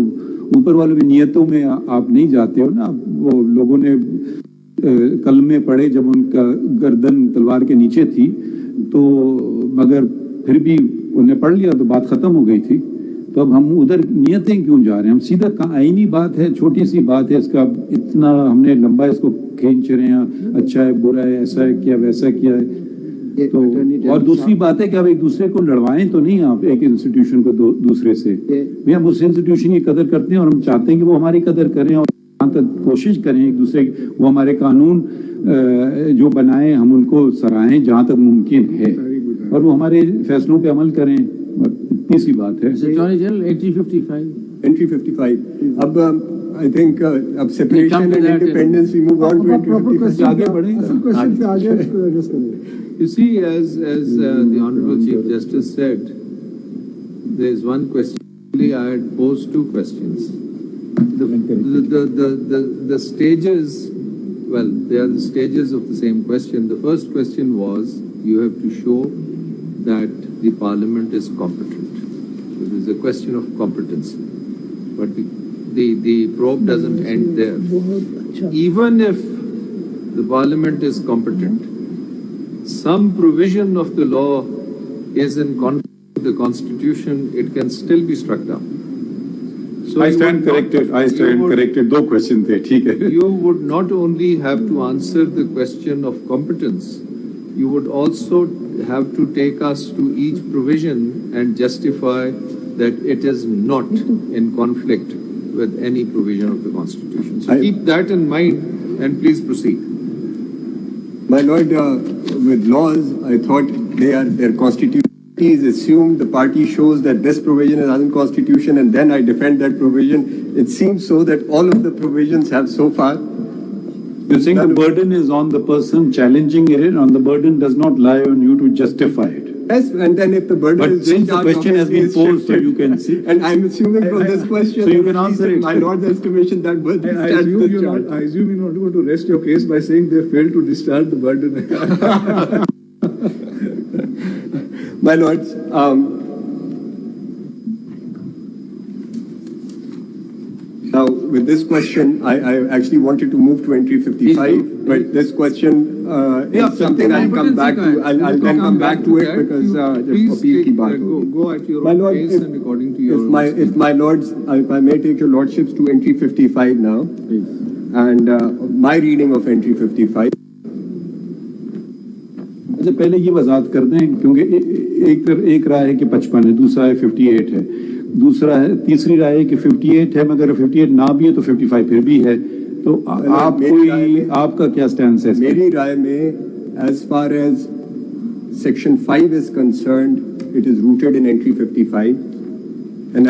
ऊपर वालों की नीयतों में आप नहीं जाते हो ना. वो लोगों ने कलमे पड़े जब उनका गर्दन तलवार के नीचे थी, तो मगर फिर भी उन्हें पढ़ लिया तो बात खत्म हो गई थी। तो अब हम उधर नियतें क्यों जा रहे हैं? हम सीधा आईनी बात है, छोटी सी बात है, इसका इतना हमने लंबा इसको खींच रहे हैं, अच्छा है बुरा है, ऐसा है क्या वैसा क्या है। तो और दूसरी बात है कि आप एक दूसरे को लड़वाएं तो नहीं, आप एक इंस्टीट्यूशन को दूसरे से। भी हम उस इंस्टीट्यूशन की कदर करते हैं और हम चाहते हैं कि वो हमारी कदर करें और कोशिश करें एक दूसरे, वो हमारे कानून जो बनाए हम उनको सराहें जहां तक मुमकिन है, और वो हमारे फैसलों पे अमल करें। इतनी सी बात है। Attorney General, entry 55. Entry 55. अब I think अब separation and independence we move on to entry 55. आगे बढ़ेंगे। You see, as the Honorable Chief Justice said, there is one question. I had posed two questions. The stages, well, they are the stages of the same question. The first question was, you have to show that the Parliament is competent. It is a question of competence. But the probe doesn't end there. Even if the Parliament is competent, some provision of the law is in conflict with the Constitution, it can still be struck down. So I stand corrected. दो question थे, ठीक है। You would not only have to answer the question of competence, you would also have to take us to each provision and justify that it is not in conflict with any provision of the Constitution. So keep that in mind and please proceed. My Lord, with laws, I thought their constitution is assumed. The party shows that this provision is unconstitutional, and then I defend that provision. It seems so that all of the provisions have so far. You're saying the burden is on the person challenging it, and the burden does not lie on you to justify it. Yes, and then if the burden But is since the question has been posed, so you can see. And I'm assuming from this question, so you can answer it. My Lord's estimation that burden I assume you're not going to rest your case by saying they failed to discharge the burden. My Lords, now with this question, I actually wanted to move to entry 55, but this question is something I'll come back to. I'll then come back to it because Please appeal ki baat hogi. go at your My own Lord, pace and according to your own if my Lords, if I may take your Lordships to entry 55 now, and my reading of entry 55. अच्छा, पहले ये वजाहत कर दें, क्योंकि एक राय है कि 55 है, दूसरा है 58 है, दूसरा है, तीसरी राय है कि 58 है, मगर 58 ना भी है तो 55 फिर भी है। तो आपका क्या स्टैंड है? मेरी राय में, as far as section 5 is concerned, it is rooted in entry 55, and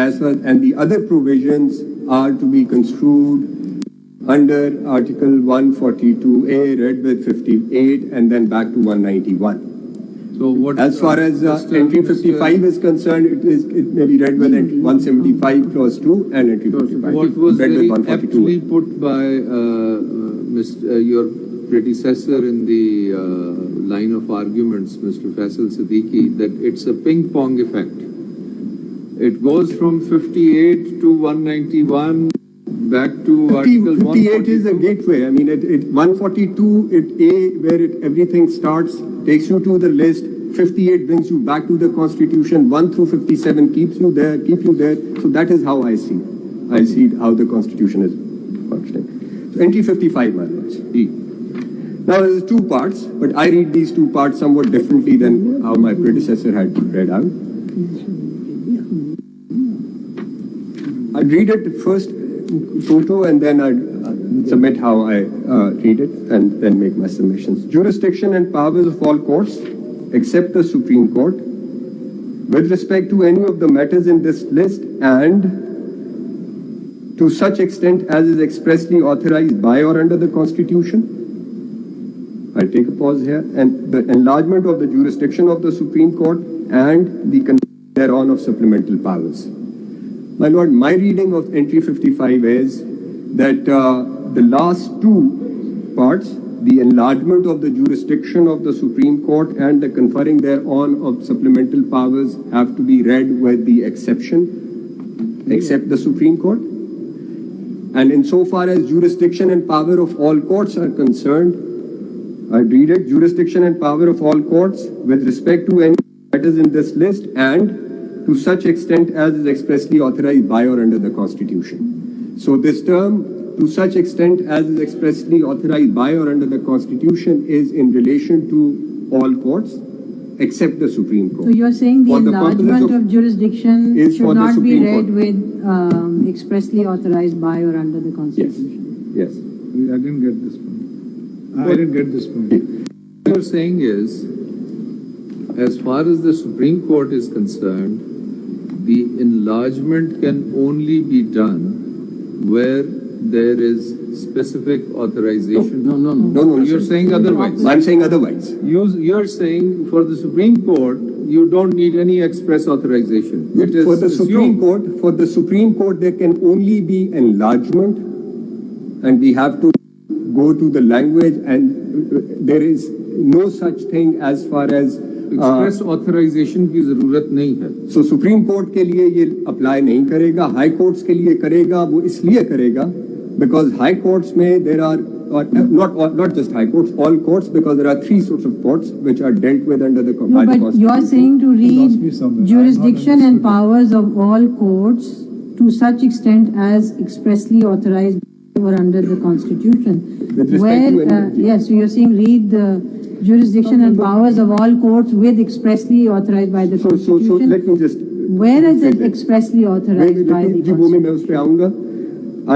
the other provisions are to be construed under Article 142A, read with 58, and then back to 191. So what? As far as entry 55 is concerned, it may be read with 175 clause 2 and entry 55. What was read very with 142A. aptly put by your predecessor in the line of arguments, Mr. Faisal Siddiqui, that it's a ping-pong effect. It goes from 58 to 191. Back to Article 58 is a gateway. I mean, 142, where everything starts, takes you to the list. 58 brings you back to the Constitution. 1 through 57 keeps you there. So that is how I see. I see how the Constitution is functioning. So entry 55, my lords. Now there's two parts, but I read these two parts somewhat differently than how my predecessor had read out. I'd read it first toto, and then I'd submit how I read it, and then make my submissions. Jurisdiction and powers of all courts, except the Supreme Court, with respect to any of the matters in this list, and to such extent as is expressly authorized by or under the Constitution. I take a pause here. And the enlargement of the jurisdiction of the Supreme Court and the conferring thereon of supplemental powers. My Lord, my reading of entry 55 is that the last two parts, the enlargement of the jurisdiction of the Supreme Court and the conferring thereon of supplemental powers, have to be read with the exception, except the Supreme Court. And insofar as jurisdiction and power of all courts are concerned, I read it, jurisdiction and power of all courts with respect to any matters in this list and to such extent as is expressly authorized by or under the Constitution. So this term, to such extent as is expressly authorized by or under the Constitution, is in relation to all courts except the Supreme Court. So you're saying the For the enlargement purposes of jurisdiction is should for the not be Supreme read Court. with expressly authorized by or under the Constitution? Yes. I didn't get this point. I didn't get this point. What you're saying is, as far as the Supreme Court is concerned, the enlargement can only be done where there is specific authorization. No, You're saying otherwise. I'm saying otherwise. You're saying for the Supreme Court, you don't need any express authorization. It is For the Supreme assumed. Court, there can only be enlargement, and we have to go to the language, and there is no such thing as far as Express authorization की जरूरत नहीं है. So Supreme Court के लिए ये apply नहीं करेगा, High Courts के लिए करेगा, वो इसलिए करेगा because High Courts में there are not just High Courts, all courts, because there are three sorts of courts which are dealt with under the No, by the but you're saying to lost me somewhere. read jurisdiction and powers of all courts to such extent as expressly authorized or under the Constitution. With respect to any- Yes, so you're saying read the jurisdiction and powers of all courts with expressly authorized by the So Constitution. let me just Where is it expressly authorized by the जी वो Constitution? मैं उस पे आऊंगा.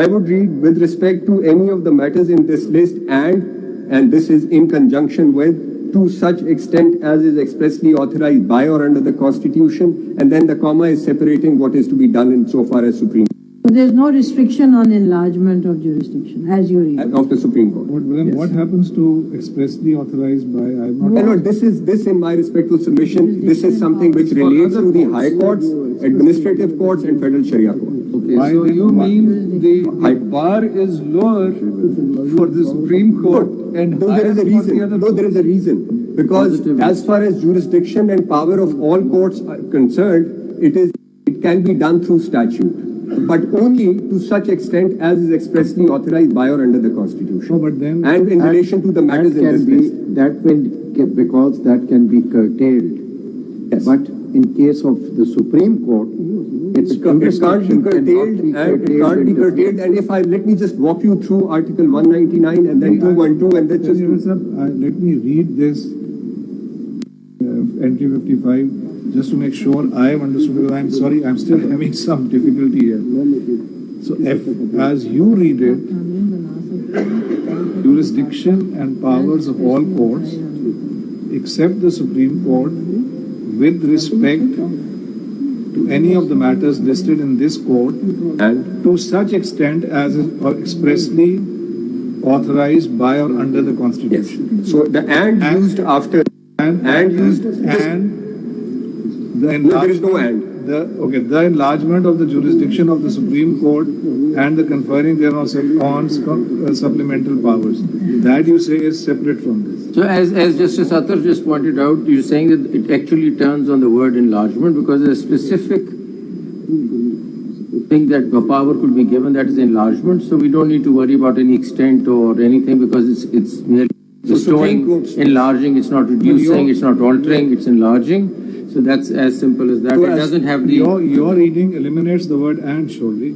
I would read with respect to any of the matters in this list and this is in conjunction with to such extent as is expressly authorized by or under the Constitution, and then the comma is separating what is to be done in so far as Supreme So there's no restriction on enlargement of jurisdiction as you read. of the Supreme Court. What happens to expressly authorized by? I have not. No, this in my respectful submission, this is something which relates to the High Courts, Administrative Courts, and Federal Sharia Court. Okay, so you mean the bar is lower for the Supreme Court and No, there is a higher for the reason. other No, there is a reason. Because as far as jurisdiction and power of all courts are concerned, it can be done through statute, but only to such extent as is expressly authorized by or under the Constitution. No, but then. And in relation to the matters in this list. Because that can be curtailed. Yes. But in case of the Supreme Court, its It can't be jurisdiction cannot curtailed, and if let me just walk you through Article 199 and then 212 and then just. Let me read this entry 55 just to make sure I have understood, because I'm sorry, I'm still having some difficulty here. So as you read it, jurisdiction and powers of all courts except the Supreme Court with respect to any of the matters listed in this court And to such extent as is expressly authorized by or under the Constitution. so the and used after and used and the No, there is no enlargement, the enlargement of the jurisdiction of the Supreme Court and the conferring thereon on supplemental powers. That you say is separate from this. So as Justice Attar just pointed out, you're saying that it actually turns on the word enlargement because there's a specific thing that the power could be given, that is enlargement. So we don't need to worry about any extent or anything because it's merely Supreme restoring, Court's- enlarging, it's not reducing, it's not altering, it's enlarging. So that's as simple as that. So It as doesn't have the... Your reading eliminates the word and, surely,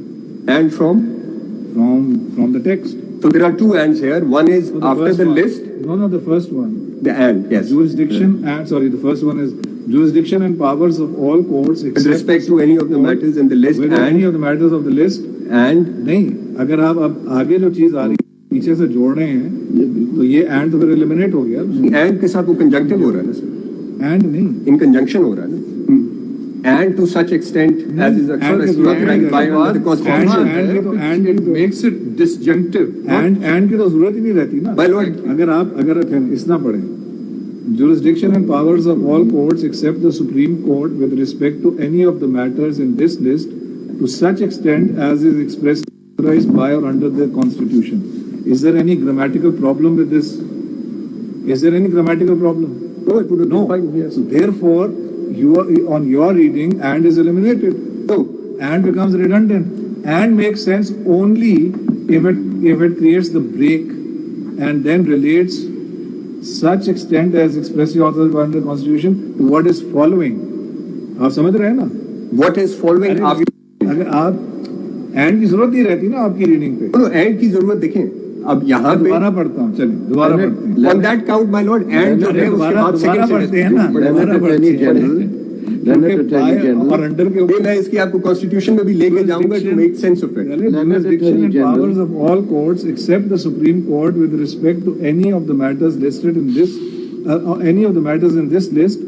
and from. from the text. So there are two ands here. One is So after first the one- list, No, the first one. the and, yes. Jurisdiction and, sorry, the first one is jurisdiction and powers of all courts With except respect to any of the matters in the list with any and, of the matters of the list. and, नहीं, अगर आप अब आगे जो चीज आ रही है पीछे से जोड़ रहे हैं तो ये and तो फिर eliminate हो गया and के साथ वो conjunctive हो रहा है ना सर? and नहीं In conjunction हो रहा है ना? And to such extent as is authorized by under the Constitution. And it makes it disjunctive. and की तो जरूरत ही नहीं रहती ना My lord. अगर इतना पढ़े jurisdiction and powers of all courts except the Supreme Court with respect to any of the matters in this list to such extent as is expressed authorized by or under the Constitution. Is there any grammatical problem with this? Is there any grammatical problem? No, it would have No. been fine, yes. So therefore, on your reading, and is eliminated. No. And becomes redundant. And makes sense only if it creates the break and then relates such extent as expressly authorized by the Constitution to what is following. आप समझ रहे हैं ना? What is following? अगर आप and की जरूरत नहीं रहती ना आपकी रीडिंग पे। तो एंड की जरूरत देखें। अब यहाँ पे दोबारा पढ़ता हूँ, चलिए दोबारा पढ़ते हैं। On that count, my lord, and जो है उसके बाद दोबारा पढ़ते हैं ना, दोबारा पढ़ते हैं। और अंडर के मैं इसकी आपको कॉन्स्टिट्यूशन में भी लेके जाऊंगा to make sense of it. Jurisdiction and powers of all courts except the Supreme Court with respect to any of the matters listed in this, any of the matters in this list,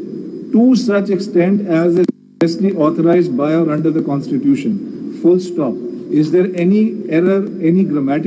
to such extent as is expressly authorized by or under the Constitution. Full stop. Is there any error, any grammatical